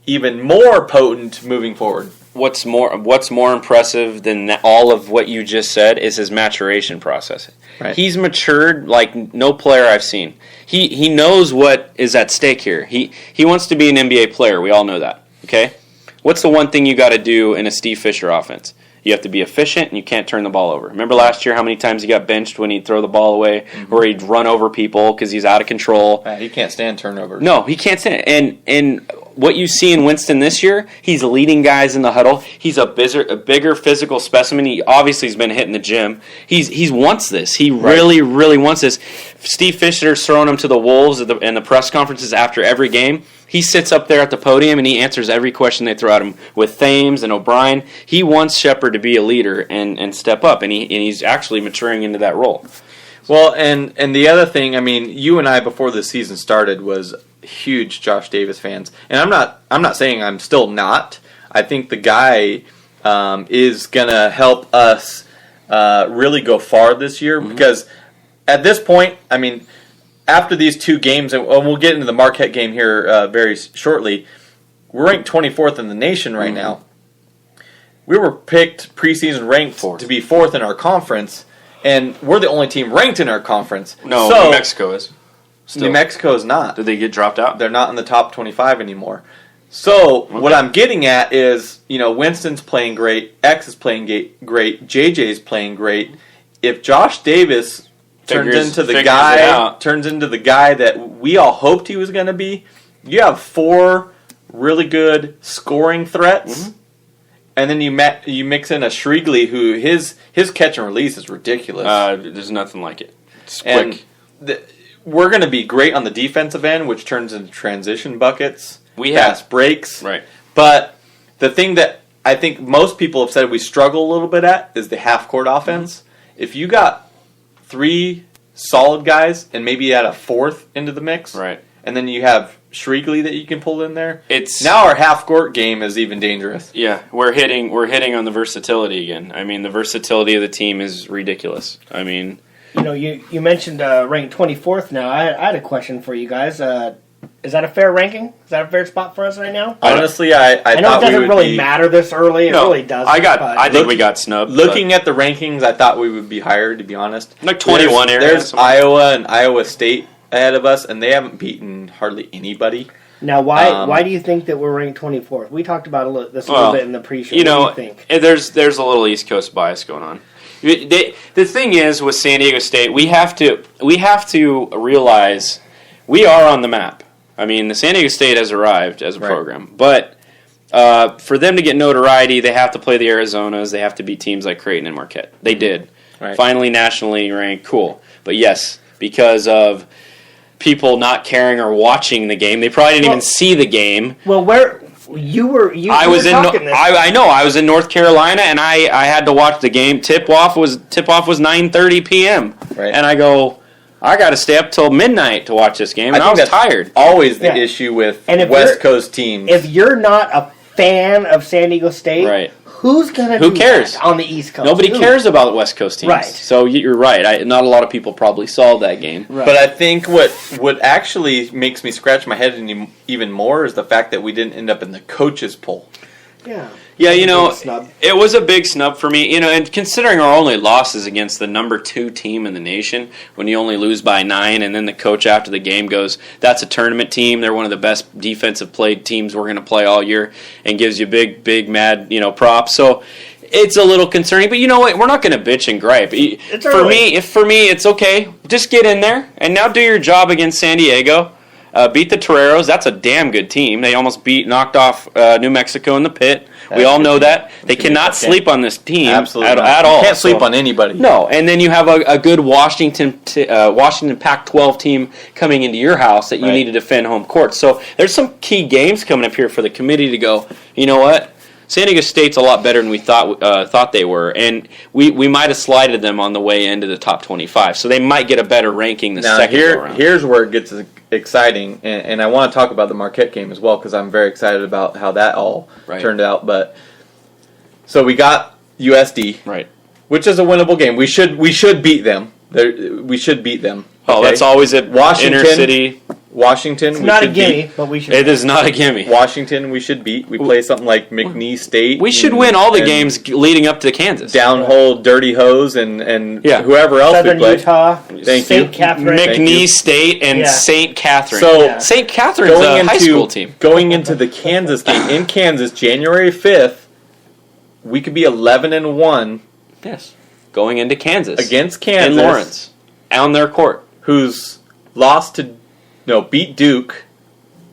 even more potent moving forward. What's more impressive than all of what you just said is his maturation process. Right. He's matured like no player I've seen. He knows what is at stake here. He wants to be an NBA player. We all know that. Okay? What's the one thing you got to do in a Steve Fisher offense? You have to be efficient, and you can't turn the ball over. Remember last year how many times he got benched when he'd throw the ball away, or he'd run over people because he's out of control. He can't stand turnovers. No, he can't stand it. And what you see in Winston this year, he's leading guys in the huddle. He's a bigger physical specimen. He obviously has been hitting the gym. He wants this. He really, really wants this. Steve Fisher's throwing him to the wolves in the press conferences after every game. He sits up there at the podium and he answers every question they throw at him with Thames and O'Brien. He wants Shepard to be a leader and step up, and he's actually maturing into that role. Well, and the other thing, I mean, you and I before the season started was huge Josh Davis fans, and I'm not saying I'm still not. I think the guy is gonna help us really go far this year because at this point, I mean, after these 2 games, and we'll get into the Marquette game here very shortly, we're ranked 24th in the nation right now. We were picked preseason ranked to be 4th in our conference, and we're the only team ranked in our conference. No, so, New Mexico is. Still. New Mexico is not. Did they get dropped out? They're not in the top 25 anymore. So what I'm getting at is, Winston's playing great, X is playing great, JJ's playing great. If Josh Davis turns into the guy that we all hoped he was going to be, you have 4 really good scoring threats, and then you mix in a Shrigley who his catch and release is ridiculous. There's nothing like it. It's quick. We're going to be great on the defensive end, which turns into transition buckets, fast breaks. Right. But the thing that I think most people have said we struggle a little bit at is the half-court offense. If you got 3 solid guys and maybe you add a 4th into the mix, right, and then you have Shrigley that you can pull in there, it's now our half-court game is even dangerous. Yeah, we're hitting on the versatility again. I mean, the versatility of the team is ridiculous. I mean, you mentioned ranked 24th now. I had a question for you guys. Is that a fair ranking? Is that a fair spot for us right now? Honestly, I know it doesn't really matter this early. It really doesn't. I think we got snubbed. Looking at the rankings, I thought we would be higher, to be honest. Like 21 area. There's Iowa and Iowa State ahead of us, and they haven't beaten hardly anybody. Now, why do you think that we're ranked 24th? We talked about this a little bit in the pre-show. What do you think? There's a little East Coast bias going on. The thing is with San Diego State, we have to realize we are on the map. I mean, the San Diego State has arrived as a program, but for them to get notoriety, they have to play the Arizonas. They have to beat teams like Creighton and Marquette. They did. Right. Finally, nationally ranked. Cool. But yes, because of people not caring or watching the game, they probably didn't even see the game. Well, I was in North Carolina, and I had to watch the game. Tip off was 9:30 p.m. Right. And I go, I got to stay up till midnight to watch this game, and I was tired. Always the issue with West Coast teams. If you're not a fan of San Diego State, right, who cares that on the East Coast? Nobody cares about West Coast teams. Right. So you're right. Not a lot of people probably saw that game. Right. But I think what actually makes me scratch my head even more is the fact that we didn't end up in the coaches poll. Yeah, it was a big snub for me. And considering our only losses against the number 2 team in the nation, when you only lose by 9, and then the coach after the game goes, "That's a tournament team. They're one of the best defensive played teams we're going to play all year," and gives you big mad props. So it's a little concerning. But you know what? We're not going to bitch and gripe. For me, it's okay. Just get in there and now do your job against San Diego. Beat the Toreros. That's a damn good team. They almost knocked off New Mexico in the pit. We all know that. They cannot sleep on this team at all. You can't sleep on anybody. No, and then you have a good Washington Pac-12 team coming into your house that you need to defend home court. So there's some key games coming up here for the committee to go, you know what? San Diego State's a lot better than we thought they were, and we might have slided them on the way into the top 25. So they might get a better ranking the second go around. Here's where it gets exciting, and I want to talk about the Marquette game as well because I'm very excited about how that all turned out. But so we got USD, which is a winnable game. We should beat them. We should beat them. Oh, that's always at Washington, inner city. Washington, it's not a gimme, but we should. It is not a gimme. Washington, we should beat. We play something like McNeese State. We should win all the games leading up to Kansas. Downhole, Dirty Hose, and whoever else Southern we play. Utah, Thank St. you. Catherine, McNeese State, and St. Catherine. So St. Catherine's a high school team. Going into the Kansas game in Kansas, January 5th. we could be 11-1. Yes. Going into Kansas. Against Kansas. In Lawrence. On their court. Who's beat Duke.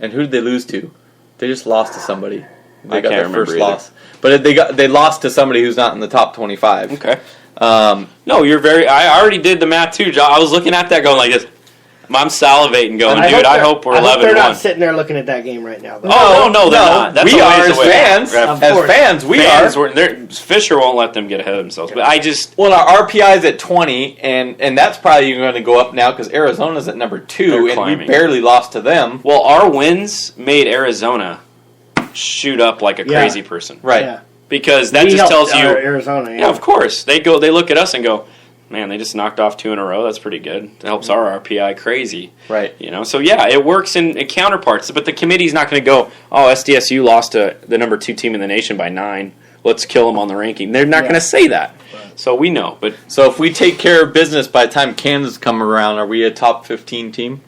And who did they lose to? They just lost to somebody. They got their first loss. But they lost to somebody who's not in the top 25. Okay. No, you're very... I already did the math too, John. I was looking at that going like this. I'm salivating going, dude, I hope we're 11-1. I hope they're not sitting there looking at that game right now. Though. No, they're not. That's we a are ways as away. fans. As fans, we are. Fisher won't let them get ahead of themselves. But I just... Well, our RPI's at 20, and that's probably going to go up now because Arizona's at number 2, and we barely lost to them. Well, our wins made Arizona shoot up like a crazy person. Right. Yeah. Because that just tells you... Arizona, Yeah, of course. They look at us and go... Man, they just knocked off 2 in a row. That's pretty good. It helps our RPI crazy. Right. So yeah, it works in counterparts. But the committee's not going to go, SDSU lost to the number 2 team in the nation by 9. Let's kill them on the ranking. They're not going to say that. Right. So we know. But so if we take care of business by the time Kansas come around, are we a top 15 team?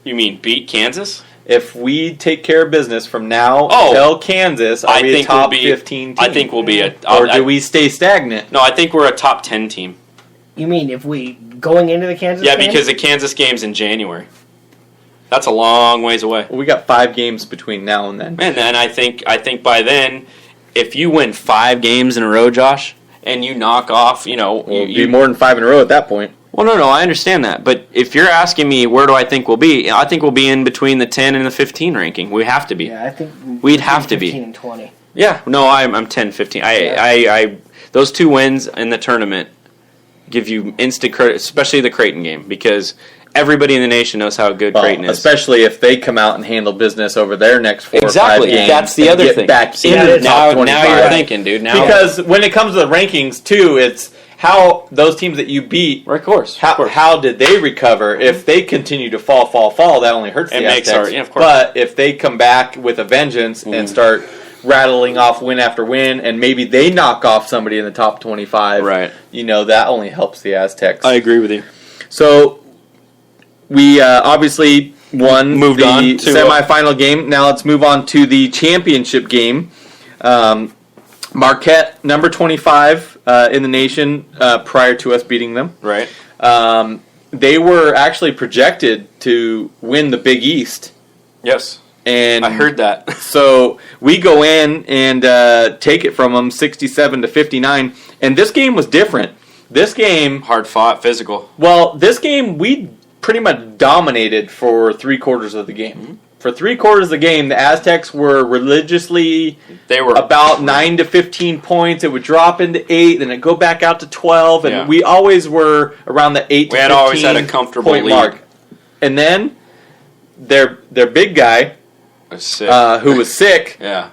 You mean beat Kansas? If we take care of business from now until Kansas, are we a top 15 team? I think we'll be or do we stay stagnant? No, I think we're a top 10 team. You mean if we going into the Kansas game? Yeah, because the Kansas game's in January. That's a long ways away. Well, we got 5 games between now and then. And then I think by then, if you win 5 games in a row, Josh, and you knock off, it'll be more than 5 in a row at that point. Well, no, I understand that. But if you're asking me where do I think we'll be, I think we'll be in between the 10 and the 15 ranking. We have to be. Yeah, I think we'd have to be. 15 and 20. Yeah, no, I'm 10, 15. I those 2 wins in the tournament give you instant credit, especially the Creighton game, because everybody in the nation knows how good Creighton is. Especially if they come out and handle business over their next 4 or 5 games. That's the other thing. Back into the top 25. Now you're thinking, dude. Because when it comes to the rankings, too, it's how those teams that you beat, of course. How did they recover? If they continue to fall, that only hurts the Aztecs. Of course. But if they come back with a vengeance and start rattling off win after win, and maybe they knock off somebody in the top 25. Right. That only helps the Aztecs. I agree with you. So we obviously moved on to semifinal game. Now let's move on to the championship game. Marquette, number 25 in the nation prior to us beating them. Right. They were actually projected to win the Big East. Yes. And I heard that. So we go in and take it from them 67-59. And this game was different. This game... Hard fought, physical. Well, this game we pretty much dominated for 3/4 of the game. Mm-hmm. For 3/4 of the game, the Aztecs were religiously... They were about 9 to 15 points. It would drop into 8, then it'd go back out to 12. And we always were around the 8 to 15 always had a comfortable point lead. Mark. And then their big guy... who was sick, manned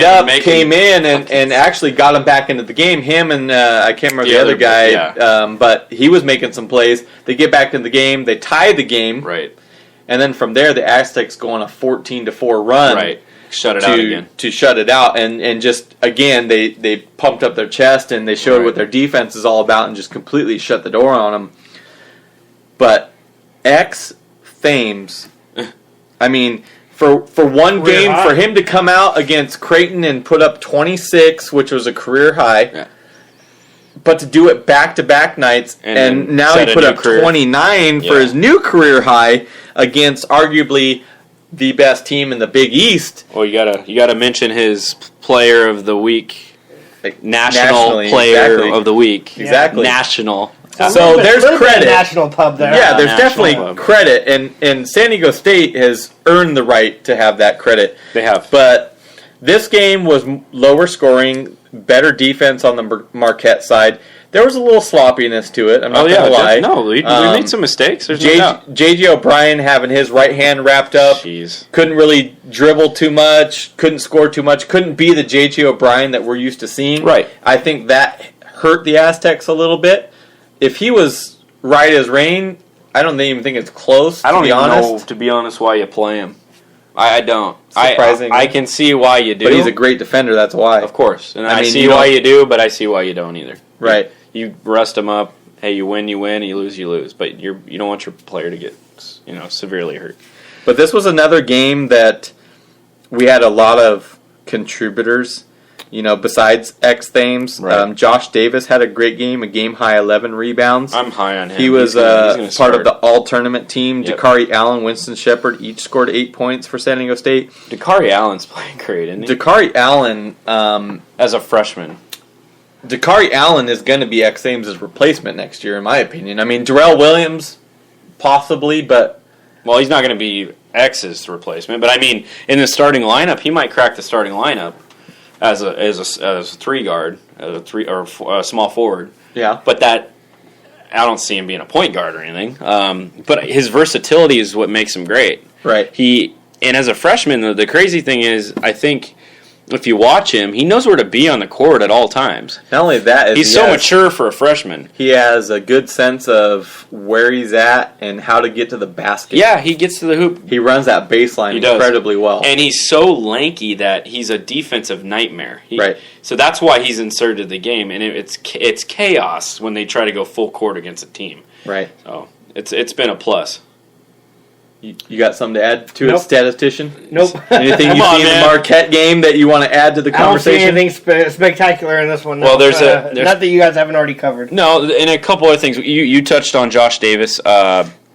up, came in, and actually got him back into the game. Him and I can't remember the other guy, but he was making some plays. They get back into the game. They tie the game. Right. And then from there, the Aztecs go on a 14-4 run. Right. Shut it out again. To shut it out. And just, again, they pumped up their chest, and they showed what their defense is all about and just completely shut the door on them. But Thames, I mean... For one game, for him to come out against Creighton and put up 26, which was a career high, but to do it back-to-back nights, and now he put up 29 for his new career high against arguably the best team in the Big East. Well, you gotta mention his Player of the Week, National Player of the Week, exactly national. So there's credit. National pub there. Yeah, there's definitely credit, and San Diego State has earned the right to have that credit. They have. But this game was lower scoring, better defense on the Marquette side. There was a little sloppiness to it. I'm not going to lie. No, we made some mistakes. There's no doubt. J.J. O'Brien having his right hand wrapped up. Jeez. Couldn't really dribble too much. Couldn't score too much. Couldn't be the J.J. O'Brien that we're used to seeing. Right. I think that hurt the Aztecs a little bit. If he was right as rain, I don't even think it's close. I don't even know, to be honest, why you play him. I don't. Surprising. I can see why you do. But he's a great defender, that's why. Of course. And I see why you do, but I see why you don't either. Right. You rest him up. Hey, you win, you lose. But you don't want your player to get severely hurt. But this was another game that we had a lot of contributors. besides X-Thames. Right. Josh Davis had a great game, a game-high 11 rebounds. I'm high on him. He was He's gonna part of start. the all-tournament team. Yep. Dakari Allen, Winston Shepard each scored 8 points for San Diego State. Dakari Allen's playing great, isn't he? Dakari Allen, As a freshman. Dakari Allen is going to be X-Thames' replacement next year, in my opinion. I mean, Darrell Williams, possibly, but... Well, he's not going to be X's replacement, but I mean, in the starting lineup, he might crack the starting lineup as a 3 guard, as a 3 or a small forward. Yeah. But that I don't see him being a point guard or anything. But his versatility is what makes him great. Right. And as a freshman, the crazy thing is, I think if you watch him, he knows where to be on the court at all times. Not only that, He's so mature for a freshman. He has a good sense of where he's at and how to get to the basket. Yeah, he gets to the hoop. He runs that baseline incredibly well. And he's so lanky that he's a defensive nightmare. Right. So that's why he's inserted the game, and it's chaos when they try to go full court against a team. Right. So it's been a plus. You got something to add to it, Nope. statistician? Nope. Anything you see in the Marquette game that you want to add to the I don't see conversation? anything spectacular in this one. Well, no. there's not that you guys haven't already covered. No, and a couple other things. You touched on Josh Davis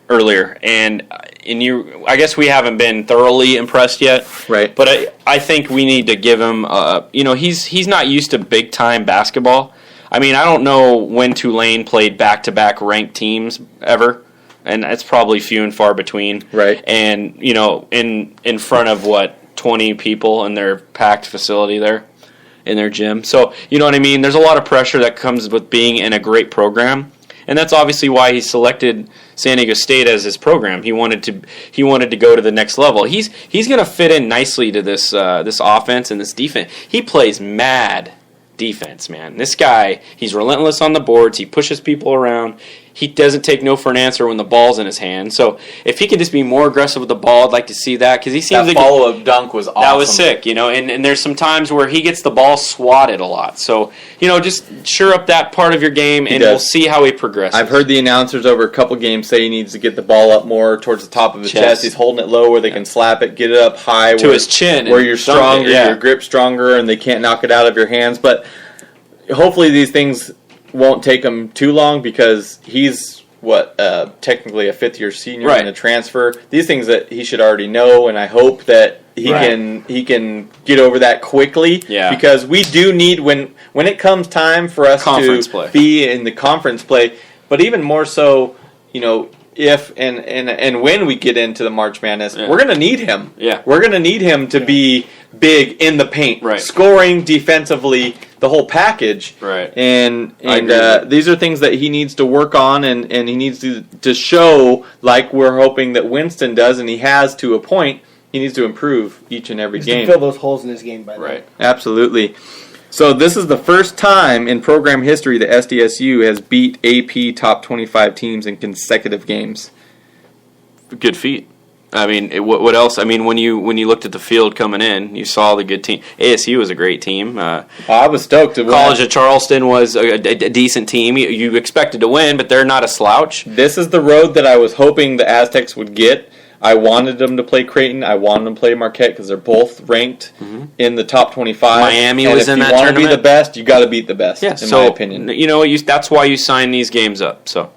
earlier, and I guess we haven't been thoroughly impressed yet. Right. But I think we need to give him. He's not used to big time basketball. I mean, I don't know when Tulane played back-to-back ranked teams ever. And it's probably few and far between. Right. And, in front of, 20 people in their packed facility there, in their gym. So, you know what I mean? There's a lot of pressure that comes with being in a great program. And that's obviously why he selected San Diego State as his program. He wanted to go to the next level. He's going to fit in nicely to this offense and this defense. He plays mad defense, man. This guy, he's relentless on the boards. He pushes people around. He doesn't take no for an answer when the ball's in his hand. So if he could just be more aggressive with the ball, I'd like to see that because he seems that follow-up dunk was awesome. That was sick, and there's some times where he gets the ball swatted a lot. So, just sure up that part of your game, and we'll see how he progresses. I've heard the announcers over a couple games say he needs to get the ball up more towards the top of his chest. He's holding it low where they can slap it, get it up high to his chin, where you're stronger, your grip's stronger, and they can't knock it out of your hands. But hopefully these things won't take him too long because he's technically a fifth-year senior and a transfer. These things that he should already know, and I hope that he can get over that quickly. Yeah. Because we do need when it comes time for us to be in the conference play, but even more so, if and when we get into the March Madness, we're going to need him. Yeah. We're going to need him to be big in the paint, scoring defensively, the whole package. Right. And these are things that he needs to work on, and he needs to show, like we're hoping that Winston does, and he has to a point. He needs to improve each and every game. To fill those holes in his game, by the way. Absolutely. So this is the first time in program history that SDSU has beat AP top 25 teams in consecutive games. Good feat. I mean, what else? I mean, when you looked at the field coming in, you saw the good team. ASU was a great team. I was stoked to win. College of Charleston was a decent team. You expected to win, but they're not a slouch. This is the road that I was hoping the Aztecs would get. I wanted them to play Creighton. I wanted them to play Marquette because they're both ranked in the top 25. Miami was in that tournament. If you want to be the best, you got to beat the best, in my opinion. You know, that's why you sign these games up. So.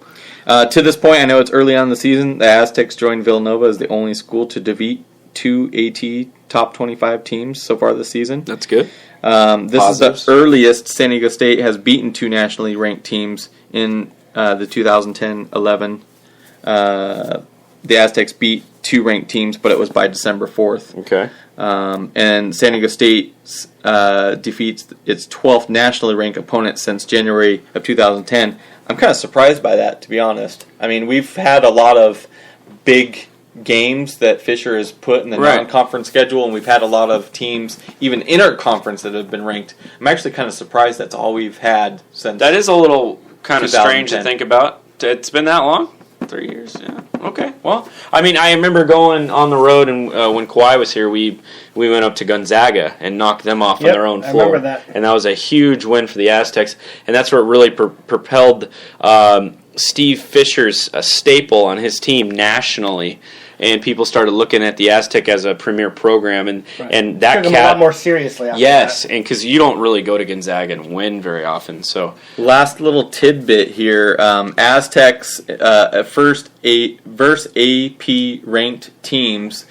To this point, I know it's early on in the season. The Aztecs joined Villanova as the only school to defeat 2 AT top 25 teams so far this season. That's good. This is the earliest San Diego State has beaten 2 nationally ranked teams in the 2010-11. The Aztecs beat 2 ranked teams, but it was by December 4th. Okay. And San Diego State defeats its 12th nationally ranked opponent since January of 2010. I'm kind of surprised by that, to be honest. I mean, we've had a lot of big games that Fisher has put in the non-conference schedule, and we've had a lot of teams, even inter-conference, that have been ranked. I'm actually kind of surprised that's all we've had since. That is a little kind of strange to think about. It's been that long? 3 years, yeah. Okay. Well, I mean, I remember going on the road, and when Kawhi was here, we went up to Gonzaga and knocked them off on their own floor. I remember that. And that was a huge win for the Aztecs, and that's what really propelled Steve Fisher's staple on his team nationally. and people started looking at the Aztec as a premier program, and that took them a lot more seriously. After yes, that. and because you don't really go to Gonzaga and win very often. So last little tidbit here: Aztecs first versus AP ranked teams.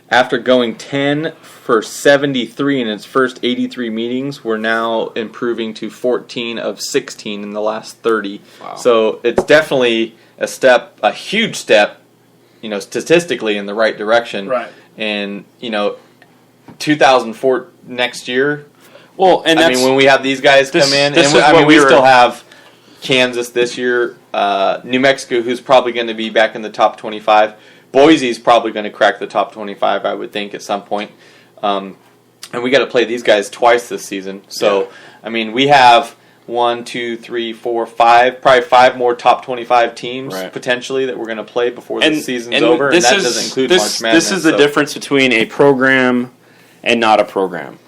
After going 10 for 73 in its first 83 meetings, we're now improving to 14 of 16 in the last 30. Wow. So it's definitely a huge step, statistically in the right direction. Right. And 2004 next year. Well, and I mean, when we have these guys come in, we still have Kansas this year, New Mexico, who's probably going to be back in the top 25. Boise's probably going to crack the top 25, I would think, at some point. And we got to play these guys twice this season. So, I mean, we have 1, 2, 3, 4, 5, probably 5 more top 25 teams potentially that we're going to play before the season's over. And that doesn't include March Madness. This is the difference between a program and not a program.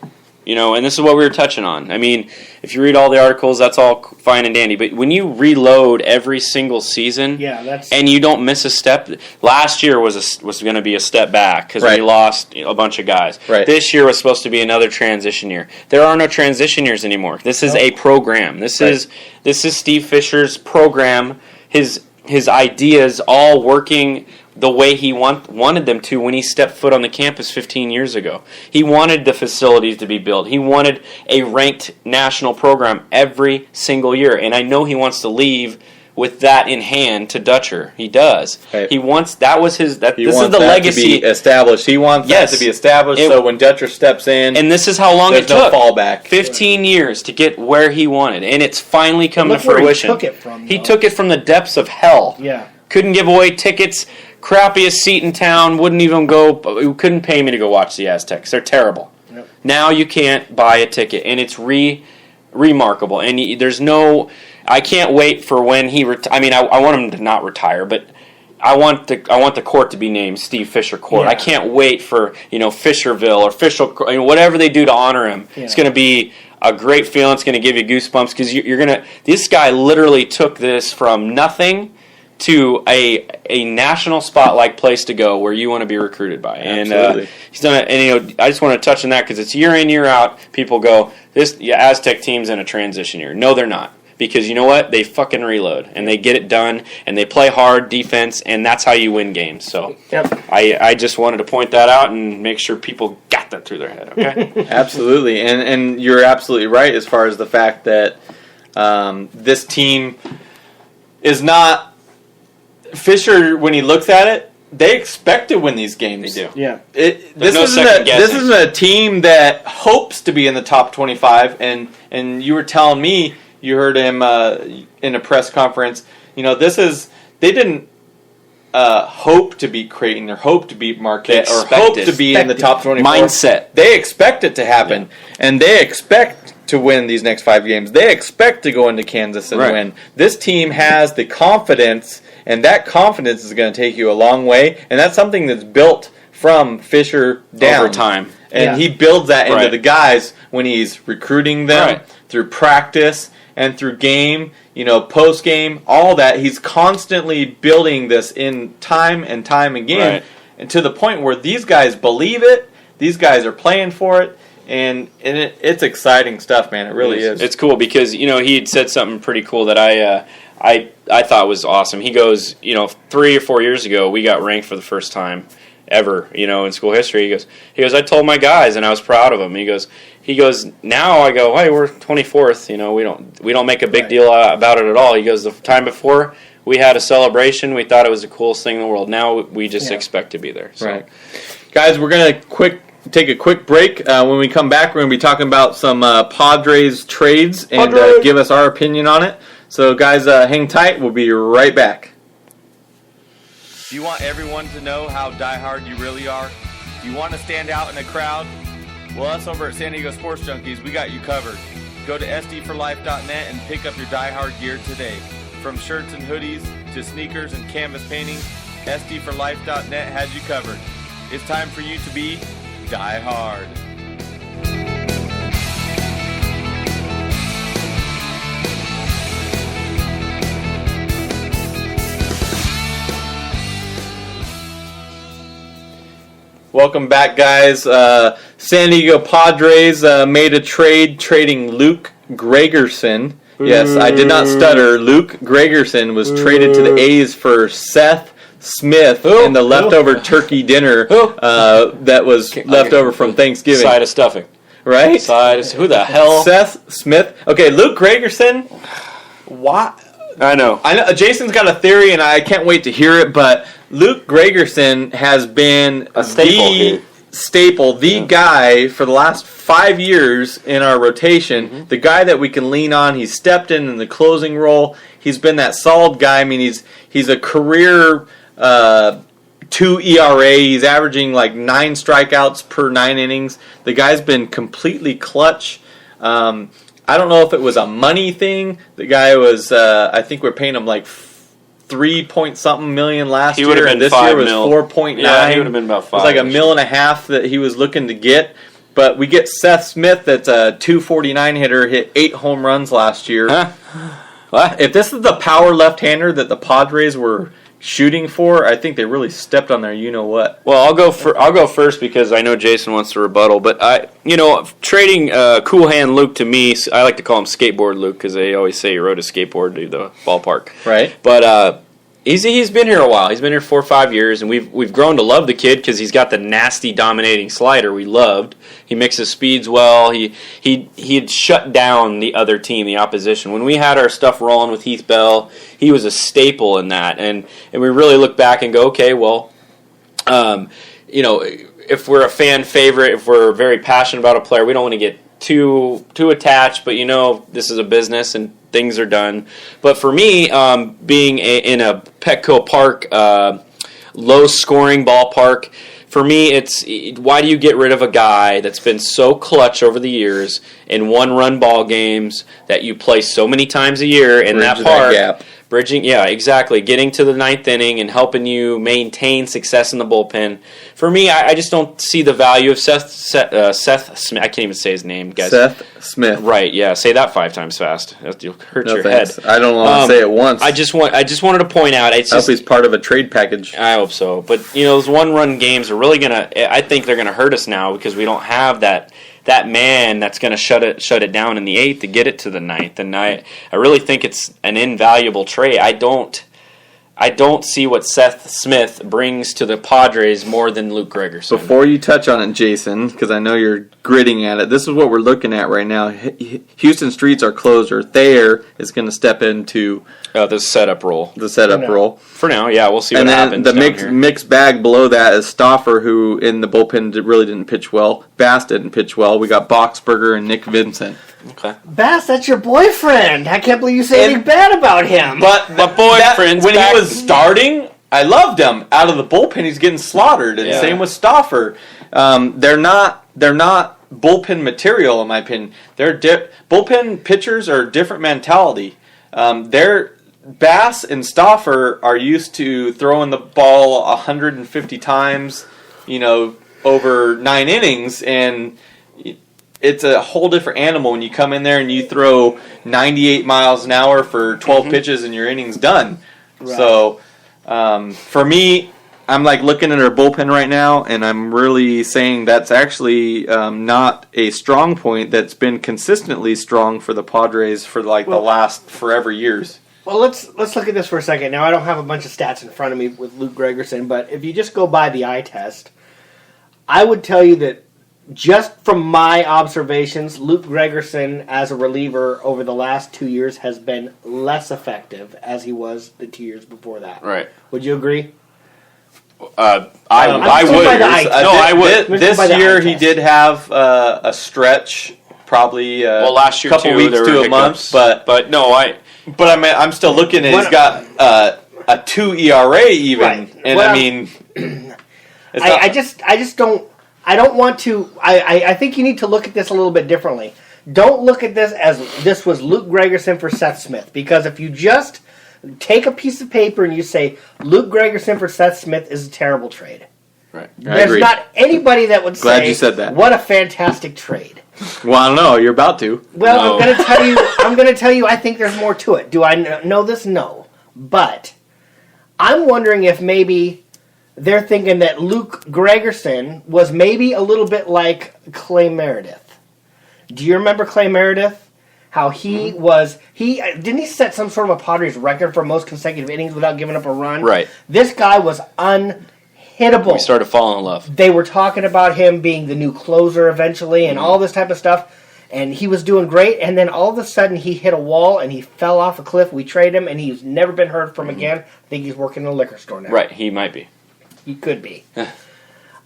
And this is what we were touching on. I mean, if you read all the articles, that's all fine and dandy. But when you reload every single season, and you don't miss a step, last year was going to be a step back because we lost a bunch of guys. Right. This year was supposed to be another transition year. There are no transition years anymore. This is a program. This is Steve Fisher's program. His ideas all working the way he wanted them to when he stepped foot on the campus 15 years ago. He wanted the facilities to be built. He wanted a ranked national program every single year. And I know he wants to leave with that in hand to Dutcher. He does. Right. He wants this is the To legacy be established. He wants that to be established so when Dutcher steps in, and this is how long it took. No fallback. 15 years to get where he wanted, and it's finally come to fruition. He took it from the depths of hell. Yeah. Couldn't give away tickets. Crappiest seat in town. Wouldn't even go. Couldn't pay me to go watch the Aztecs. They're terrible. Yep. Now you can't buy a ticket, and it's remarkable. And there's no. I can't wait for when he. I want him to not retire, but I want the court to be named Steve Fisher Court. Yeah. I can't wait for Fisherville or Fisher, whatever they do to honor him. Yeah. It's going to be a great feeling. It's going to give you goosebumps because you're gonna. This guy literally took this from nothing to a national spotlight place to go where you want to be recruited by. Absolutely. And he's done it. And I just want to touch on that because it's year in, year out. People go, this Aztec team's in a transition year. No, they're not. Because you know what? They fucking reload and they get it done and they play hard defense and that's how you win games. So I just wanted to point that out and make sure people got that through their head. Okay. Absolutely, and you're absolutely right as far as the fact that this team is not. Fisher, when he looks at it, they expect to win these games. They do. Yeah. This isn't a team that hopes to be in the top 25. And you were telling me, you heard him in a press conference. They didn't hope to beat Creighton or hope to beat Marquette or hope to be in the top 24. Mindset. They expect it to happen, and they expect to win these next 5 games. They expect to go into Kansas and win. This team has the confidence. And that confidence is going to take you a long way. And that's something that's built from Fisher down. Over time. And he builds that into the guys when he's recruiting them through practice and through game, post-game, all that. He's constantly building this in time and time again. Right. And to the point where these guys believe it. These guys are playing for it. And it's exciting stuff, man. It really is. It's cool because, he had said something pretty cool that I thought was awesome. He goes, 3 or 4 years ago, we got ranked for the first time ever, in school history. He goes, I told my guys, and I was proud of them. He goes, now I go, hey, we're 24th. We don't make a big deal about it at all. He goes, the time before we had a celebration, we thought it was the coolest thing in the world. Now we just expect to be there. So. Right, guys, we're gonna take a quick break. When we come back, we're gonna be talking about some Padres trades and give us our opinion on it. So, guys, hang tight. We'll be right back. Do you want everyone to know how diehard you really are? Do you want to stand out in a crowd? Well, us over at San Diego Sports Junkies, we got you covered. Go to sdforlife.net and pick up your diehard gear today. From shirts and hoodies to sneakers and canvas paintings, sdforlife.net has you covered. It's time for you to be diehard. Welcome back, guys. San Diego Padres made a trade trading Luke Gregerson. Yes, I did not stutter. Luke Gregerson was traded to the A's for Seth Smith in the leftover turkey dinner that was left over from Thanksgiving. Side of stuffing. Right? Who the hell? Seth Smith. Okay, Luke Gregerson. What? I know. Jason's got a theory, and I can't wait to hear it, but Luke Gregerson has been A staple the guy for the last 5 years in our rotation, the guy that we can lean on. He's stepped in the closing role. He's been that solid guy. I mean, he's a career 2 ERA. He's averaging like 9 strikeouts per 9 innings. The guy's been completely clutch. I don't know if it was a money thing. The guy was, I think we're paying him like 3-point-something million last year, and this year was 4.9. Yeah, he would have been about 5. It was like $1.5 million that he was looking to get. But we get Seth Smith, that's a 249 hitter, hit 8 home runs last year. Huh? What? If this is the power left-hander that the Padres were shooting for, I think they really stepped on their you-know-what. Well, I'll go first because I know Jason wants to rebuttal. But trading Cool Hand Luke to me, I like to call him Skateboard Luke because they always say he rode a skateboard to the ballpark. Right. But he's been here a while. He's been here 4 or 5 years, and we've grown to love the kid because he's got the nasty, dominating slider we loved. He mixes speeds well. He had shut down the other team, the opposition. When we had our stuff rolling with Heath Bell, he was a staple in that. And we really look back and go, okay, well, if we're a fan favorite, if we're very passionate about a player, we don't want to get too attached. But this is a business and things are done. But for me, being in a Petco Park, low-scoring ballpark, for me, it's why do you get rid of a guy that's been so clutch over the years in one-run ball games that you play so many times a year in that park? Bridging, yeah, exactly. Getting to the 9th inning and helping you maintain success in the bullpen. For me, I just don't see the value of Seth Smith. I can't even say his name, guys. Seth Smith. Right, yeah. Say that 5 times fast. You'll hurt your thanks. head. I don't want to say it once. I just wanted to point out. I hope he's part of a trade package. I hope so. But, those one-run games are really going to... I think they're going to hurt us now because we don't have that man that's going to shut it down in the 8th to get it to the 9th. And I really think it's an invaluable trade. I don't see what Seth Smith brings to the Padres more than Luke Gregerson. Before you touch on it, Jason, because I know you're gritting at it, this is what we're looking at right now. Houston Street's our closer. Thayer is going to step into the setup role. For now, yeah, we'll see what happens. And then the mixed bag below that is Stauffer, who in the bullpen really didn't pitch well. Bass didn't pitch well. We got Boxberger and Nick Vincent. Okay. Bass, that's your boyfriend. I can't believe you say anything bad about him. But my boyfriend, when he was starting, I loved him. Out of the bullpen, he's getting slaughtered, and same with Stauffer. They're not bullpen material, in my opinion. Bullpen pitchers are a different mentality. Bass and Stauffer are used to throwing the ball 150 times, over 9 innings, and it's a whole different animal when you come in there and you throw 98 miles an hour for 12 pitches and your inning's done. Right. So, for me, I'm looking at our bullpen right now, and I'm really saying that's actually not a strong point that's been consistently strong for the Padres for the last forever years. Well, let's look at this for a second. Now, I don't have a bunch of stats in front of me with Luke Gregerson, but if you just go by the eye test, I would tell you that just from my observations, Luke Gregerson as a reliever over the last 2 years has been less effective as he was the 2 years before that. Right. Would you agree? I would. I would. This year he did have a stretch, probably last year a couple weeks to a month, but no, I'm still looking at he's got a 2 ERA even, right. And I just don't. I don't want to. I think you need to look at this a little bit differently. Don't look at this as this was Luke Gregerson for Seth Smith, because if you just take a piece of paper and you say Luke Gregerson for Seth Smith is a terrible trade, right? There's not anybody that would Glad say you said that. What a fantastic trade. Well, I don't know. You're about to. Well, No. I'm going to tell you. I think there's more to it. Do I know this? No, but I'm wondering if maybe they're thinking that Luke Gregerson was maybe a little bit like Clay Meredith. Do you remember Clay Meredith? How he was, didn't he set some sort of a Padres record for most consecutive innings without giving up a run? Right. This guy was unhittable. We started falling in love. They were talking about him being the new closer eventually and all this type of stuff. And he was doing great. And then all of a sudden he hit a wall and he fell off a cliff. We traded him and he's never been heard from again. I think he's working in a liquor store now. Right, he might be. He could be.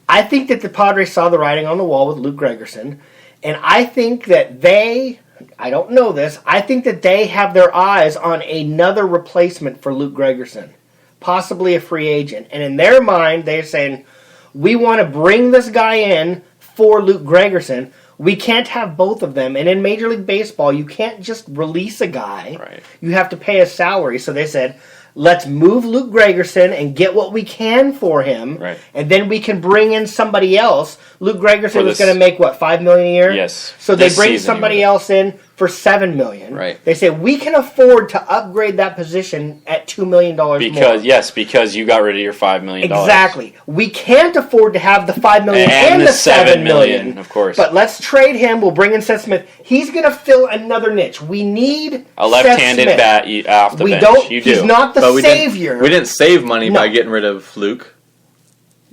I think that the Padres saw the writing on the wall with Luke Gregerson. And I think that I don't know this, I think that they have their eyes on another replacement for Luke Gregerson. Possibly a free agent. And in their mind, they're saying, we want to bring this guy in for Luke Gregerson. We can't have both of them. And in Major League Baseball, you can't just release a guy. Right. You have to pay a salary. So they said, let's move Luke Gregerson and get what we can for him. Right. And then we can bring in somebody else. Luke Gregerson was going to make, what, $5 million a year? Yes. So they bring somebody else in for $7 million. Right. They say, we can afford to upgrade that position at $2 million more. Because you got rid of your $5 million. Exactly. We can't afford to have the $5 million and the $7 million. Of course. But let's trade him. We'll bring in Seth Smith. He's going to fill another niche. We need a left-handed Seth Smith. bat off the bench. Don't. You do. He's not the savior. We didn't save money by getting rid of Luke.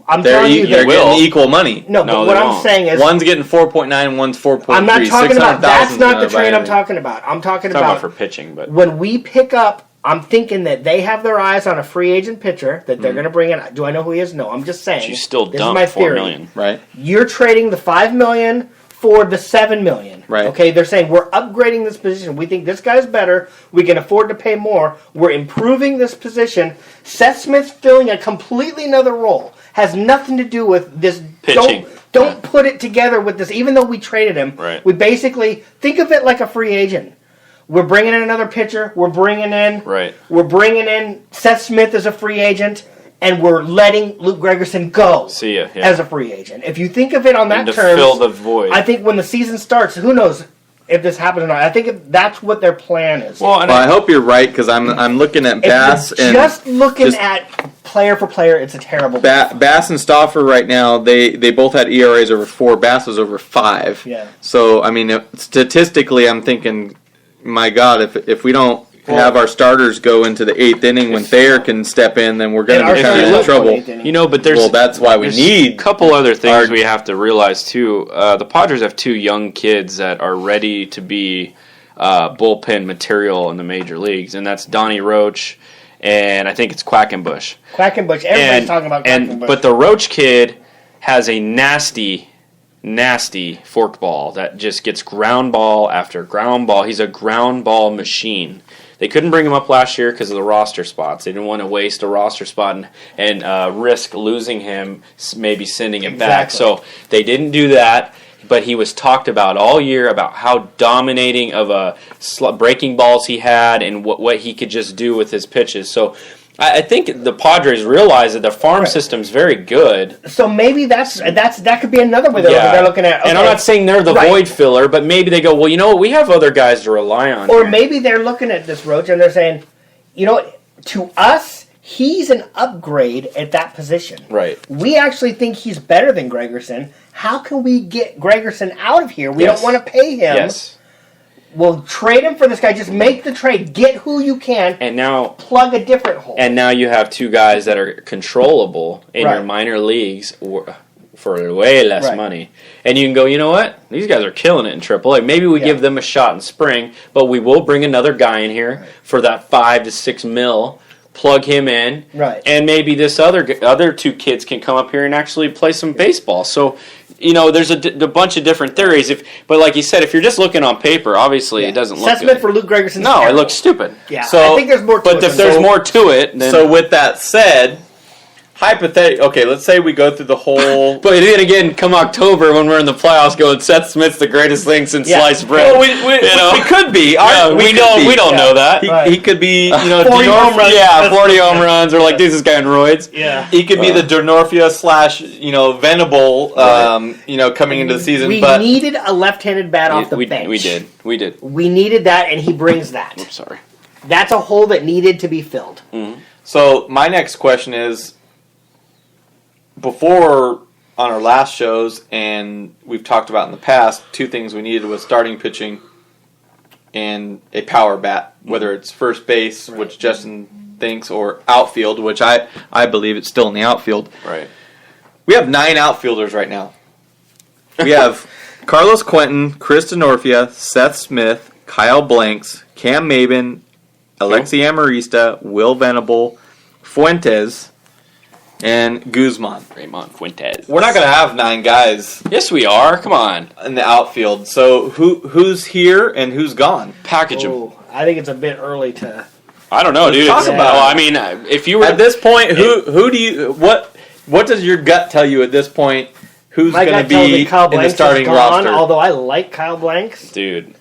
I'm telling you, they're getting equal money. No, but what I'm saying is, one's getting 4.9, one's 4.3. I'm not talking about. That's not the trade I'm talking about. I'm talking about for pitching, but when we pick up, I'm thinking that they have their eyes on a free agent pitcher that they're going to bring in. Do I know who he is? No, I'm just saying. You still this dump is my $4 theory. million, right? You're trading the $5 million for the $7 million, right? Okay, they're saying we're upgrading this position. We think this guy's better. We can afford to pay more. We're improving this position. Seth Smith's filling a completely another role. Has nothing to do with this pitching. Don't put it together with this. Even though we traded him, we basically think of it like a free agent. We're bringing in another pitcher. We're bringing in Seth Smith as a free agent, and we're letting Luke Gregerson go as a free agent. If you think of it on that terms, fill the void. I think when the season starts, who knows if this happens or not. I think that's what their plan is. Well, I hope you're right because I'm looking at Bass and just looking at player for player, it's a terrible. Bass and Stauffer right now, they both had ERAs over 4. Bass was over 5. Yeah. So I mean, statistically, I'm thinking, my God, if we don't have our starters go into the 8th inning when Thayer can step in, then we're going to be kind of in trouble. But that's why we need a couple other things we have to realize too. The Padres have 2 young kids that are ready to be bullpen material in the major leagues, and that's Donnie Roach, and I think it's Quackenbush. Everybody's talking about Quackenbush. But the Roach kid has a nasty forkball that just gets ground ball after ground ball. He's a ground ball machine. They couldn't bring him up last year because of the roster spots. They didn't want to waste a roster spot and risk losing him, maybe sending him back. So they didn't do that. But he was talked about all year about how dominating of a breaking balls he had and what he could just do with his pitches. So I think the Padres realize that the farm system's very good. So maybe that could be another way they're looking at. Okay. And I'm not saying they're the void filler, but maybe they go, well, you know what, we have other guys to rely on. Or maybe they're looking at this Roach and they're saying, you know what, to us, he's an upgrade at that position. Right. We actually think he's better than Gregerson. How can we get Gregerson out of here? We don't want to pay him. Yes. We'll trade him for this guy. Just make the trade. Get who you can. And now plug a different hole. And now you have 2 guys that are controllable in your minor leagues for way less money. And you can go, you know what? These guys are killing it in AAA. Maybe we give them a shot in spring, but we will bring another guy in here for that $5 to $6 million. Plug him in, and maybe this other 2 kids can come up here and actually play some baseball. So, you know, there's a bunch of different theories. But like you said, if you're just looking on paper, obviously it doesn't look good. Assessment for Luke Gregerson. No, it looks stupid. Yeah, so, I think there's more to it. But if there's more to it, then... So with that said, hypothetically, okay, let's say we go through the whole... But then again, come October when we're in the playoffs going, Seth Smith's the greatest thing since sliced bread. Well, we could be. We don't know that. He could be, 40 home runs. Yeah, 40 home runs, or like, this guy on roids. Yeah. He could be the Dornorfia / Venable, coming into the season. We needed a left-handed bat off the bench. We did. We needed that, and he brings that. Oops, sorry. That's a hole that needed to be filled. Mm-hmm. So my next question is, before on our last shows, and we've talked about in the past, two things we needed was starting pitching and a power bat, whether it's first base, which Justin thinks, or outfield, which I believe it's still in the outfield. Right. We have 9 outfielders right now. We have Carlos Quentin, Chris Denorfia, Seth Smith, Kyle Blanks, Cam Maben, Alexi Amarista, Will Venable, Fuentes, and Guzman. Raymond Fuentes. We're not going to have 9 guys Yes, we are. Come on. in the outfield. So who's here and who's gone? Package them. Oh, I think it's a bit early to. I don't know, dude. talk It's- about well, it. I mean, if you were At this point, who do you what does your gut tell you at this point? Who's My going to gut tells me be Kyle in the Blanks starting is gone, roster? although I like Kyle Blanks. dude.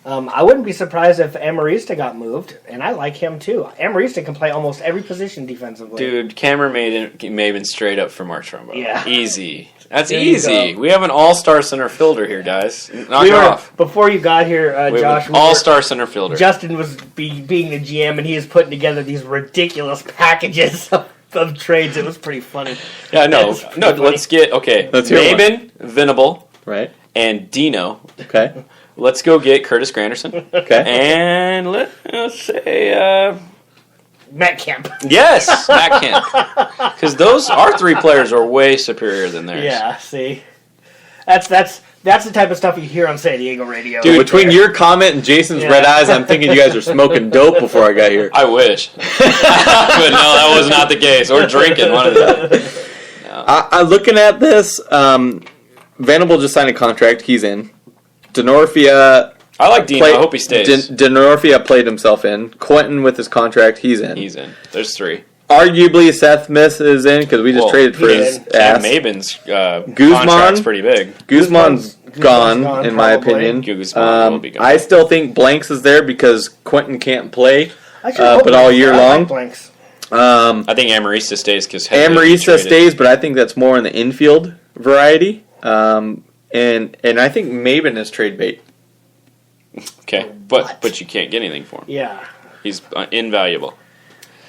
I wouldn't be surprised if Amarista got moved, and I like him too. Amarista can play almost every position defensively. Dude, Cameron Maben straight up for Mark Trumbo. Yeah. Easy. That's There you easy. go. We have an all-star center fielder here, guys. Knock We it were, off. before you got here, We Josh. have an all-star center fielder. Justin was being the GM, and he was putting together these ridiculous packages of trades. It was pretty funny. Yeah, no. It's pretty No, funny. let's get, okay. Let's hear one. Maben, Venable, Right. and Dino. Okay. Let's go get Curtis Granderson. Okay. And let's say, Matt Kemp. yes, Matt Kemp. Because our 3 players are way superior than theirs. Yeah, see, that's the type of stuff you hear on San Diego radio. Dude, between your comment and Jason's Yeah. red eyes, I'm thinking you guys are smoking dope before I got here. I wish. But no, that was not the case. Or drinking, one of the I looking at this, Venable just signed a contract. He's in. Denorfia. I like Dino. I hope he stays. Denorfia played himself in. Quentin with his contract, he's in. He's in. There's 3. Arguably, Seth Smith is in because we just Well, traded for he his did. Cam ass. Maben's Guzman? contract's pretty big. Guzman's gone, gone, in my probably. opinion. Guzman will be gone. I still think Blanks is there because Quentin can't play, I sure hope but all Blanks. year I like long. Blanks. I think Amarista stays because Amarista stays, but I think that's more in the infield variety. And I think Maben is trade bait. Okay, but you can't get anything for him. Yeah. He's invaluable.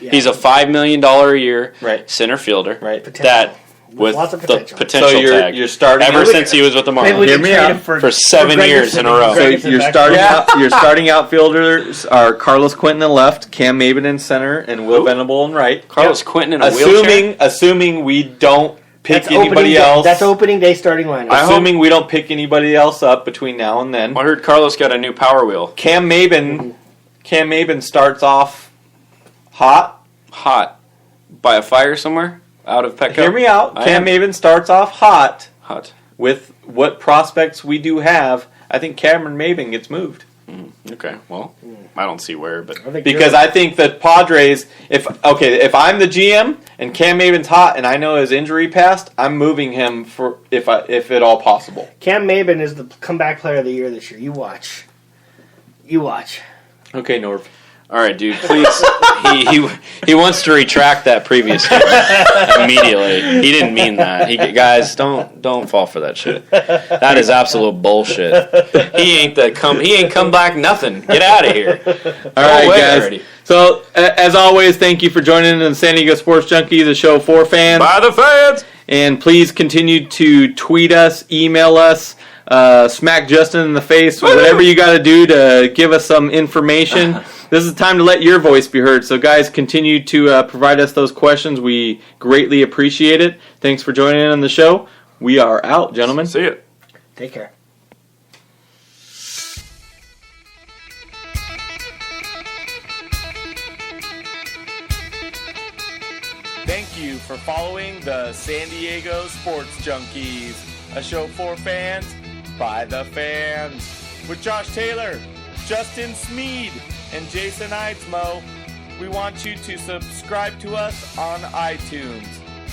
Yeah. He's a $5 million a year Right. center fielder. Right. Potential. That with Lots of the potential. potential So tag. you're starting ever out- since he was with the Maybe we Marlins. Hear can me trade out. him For 7 years in a row. So Gregerson you're back starting there. out. Your starting outfielders are Carlos Quentin in left, Cam Maben in center, and Will Who? Venable in right. Carlos Quentin in a wheelchair. Assuming we don't pick That's anybody opening day. else. That's opening day starting lineup. Assuming we don't pick anybody else up between now and then. I heard Carlos got a new power wheel. Cam Maben starts off hot. Hot. By a fire somewhere? Out of Petco? Hear me out. I Cam am. Maben starts off hot Hot. with what prospects we do have. I think Cameron Maben gets moved. Okay, well, I don't see where, but... I think Because you're- I think that Padres, if I'm the GM and Cam Maben's hot and I know his injury passed, I'm moving him for if at all possible. Cam Maben is the comeback player of the year this year. You watch. Okay, Norv. All right, dude, please. he wants to retract that previous statement immediately. He didn't mean that. Guys, don't fall for that shit. That is absolute bullshit. He ain't come back nothing. Get out of here. All right, away guys. already. So as always, thank you for joining in the San Diego Sports Junkies, the show for fans. By the fans. And please continue to tweet us, email us, smack Justin in the face, whatever you got to do to give us some information. This is time to let your voice be heard. So, guys, continue to provide us those questions. We greatly appreciate it. Thanks for joining in on the show. We are out, gentlemen. See ya. Take care. Thank you for following the San Diego Sports Junkies, a show for fans by the fans. With Josh Taylor, Justin Smead, and Jason Eidsmo, we want you to subscribe to us on iTunes,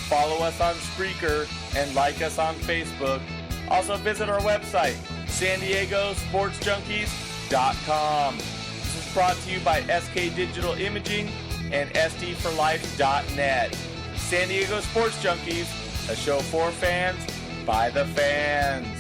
follow us on Spreaker, and like us on Facebook. Also visit our website, SanDiegoSportsJunkies.com. This is brought to you by SK Digital Imaging and SDforlife.net. San Diego Sports Junkies, a show for fans by the fans.